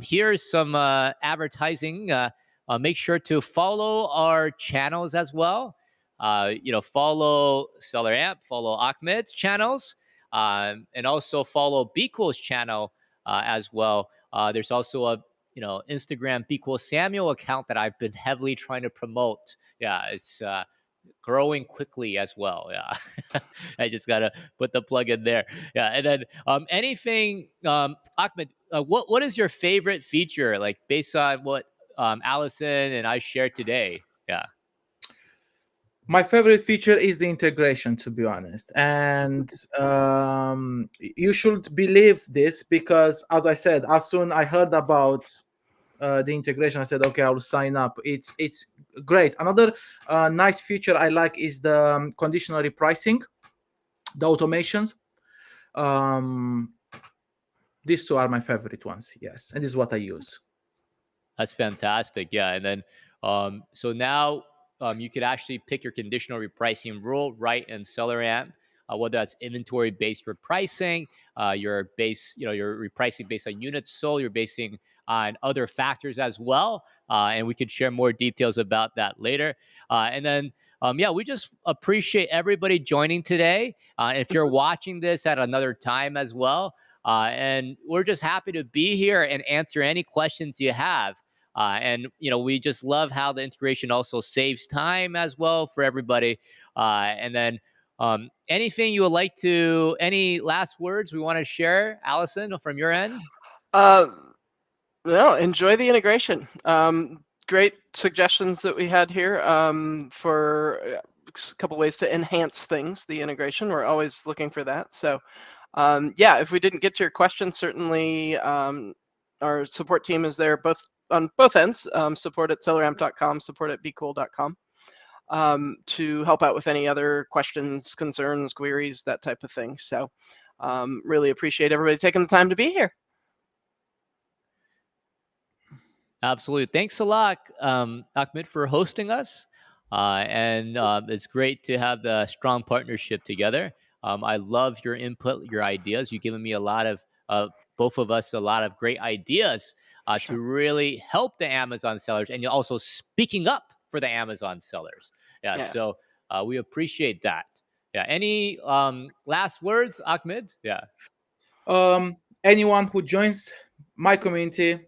here's some advertising. Make sure to follow our channels as well. Follow SellerAmp, follow Ahmed's channels, and also follow BQool's channel as well. There's also a Instagram BQool Samuel account that I've been heavily trying to promote. Yeah, it's growing quickly as well. Yeah, I just gotta put the plug in there. Yeah, and then anything, Ahmed, what is your favorite feature, like based on what Allison and I shared today? Yeah. My favorite feature is the integration, to be honest. And you should believe this because, as I said, as soon I heard about the integration, I said, okay, I'll sign up. It's great. Another nice feature I like is the conditional repricing, the automations. These two are my favorite ones. Yes, and this is what I use. That's fantastic. Yeah. And then, so now you could actually pick your conditional repricing rule right in SellerAmp, whether that's inventory-based repricing, your repricing based on units sold, you're basing on other factors as well. And we could share more details about that later. And then, yeah, we just appreciate everybody joining today. If you're watching this at another time as well, and we're just happy to be here and answer any questions you have. And we just love how the integration also saves time as well for everybody. And then anything you would like to, any last words we want to share, Allison, from your end? Well, enjoy the integration. Great suggestions that we had here for a couple ways to enhance things, the integration. We're always looking for that. So yeah, if we didn't get to your question, certainly our support team is there both on both ends, support at selleramp.com, support at BQool.com, to help out with any other questions, concerns, queries, that type of thing. So really appreciate everybody taking the time to be here. Absolutely. Thanks a lot, Ahmed, for hosting us. And it's great to have the strong partnership together. I love your input, your ideas. You've given me a lot of, both of us, a lot of great ideas Sure. to really help the Amazon sellers. And you're also speaking up for the Amazon sellers. Yeah. Yeah. So we appreciate that. Yeah. Any last words, Ahmed? Yeah. Anyone who joins my community,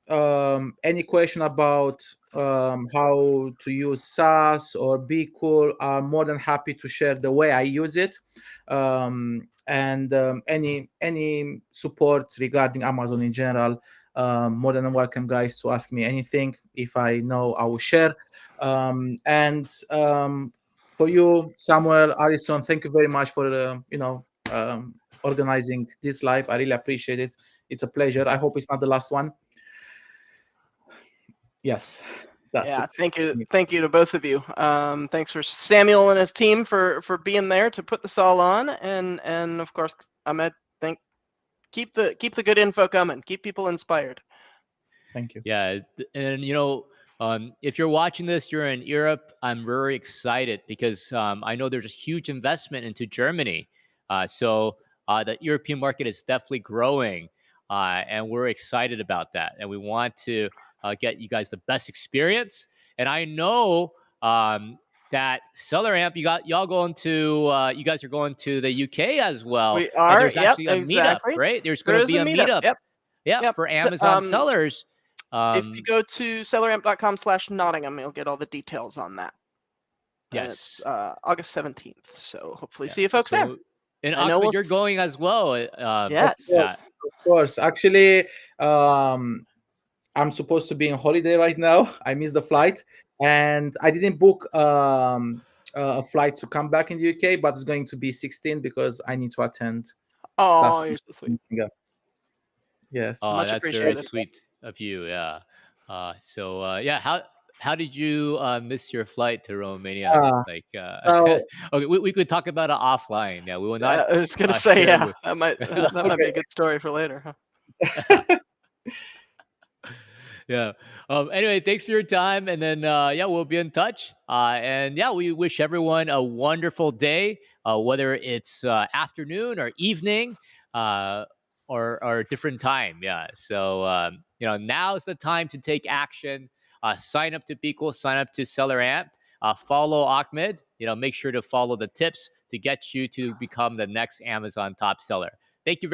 any question about how to use SaaS or BQool, I'm more than happy to share the way I use it, and any support regarding Amazon in general. More than welcome, guys, to ask me anything. If I know, I will share. And for you, Samuel, Alison, thank you very much for organizing this live. I really appreciate it. It's a pleasure. I hope it's not the last one. Yes, that's Yeah, it. thank you to both of you. Thanks for Samuel and his team for being there to put this all on, and of course, Ahmed, keep the good info coming. Keep people inspired. Thank you. Yeah, and if you're watching this, you're in Europe. I'm very excited because I know there's a huge investment into Germany. So the European market is definitely growing, and we're excited about that. And we want to get you guys the best experience. And I know that SellerAmp, y'all going to you guys are going to the UK as well, We and are. there's Yep, actually a meetup, exactly. right? There's There going to is be a a meetup. meetup. Yep. Yeah, Yep. for So, Amazon sellers. if you go to selleramp.com/Nottingham, you'll get all the details on that. And Yes. it's August 17th. So hopefully Yeah. see you folks there. And I know Ahmed, we'll you're going as well. Yes. Yeah. Of course. Actually, I'm supposed to be on holiday right now. I missed the flight, and I didn't book a flight to come back in the UK, but it's going to be 16 because I need to attend. Oh, SaaS you're so sweet. meeting. Yes. Oh, Much that's very appreciated. sweet of you. Yeah. Yeah, how did you miss your flight to Romania? Uh, Like, so okay, we could talk about it offline. Yeah, we will not I was gonna say, share yeah, with. that might be a okay. good story for later, huh? Yeah. Anyway, thanks for your time, and then yeah, we'll be in touch. And yeah, we wish everyone a wonderful day, whether it's afternoon or evening, or a different time. Yeah. So now's the time to take action. Sign up to BQool, sign up to SellerAmp. Follow Ahmed. Make sure to follow the tips to get you to become the next Amazon top seller. Thank you very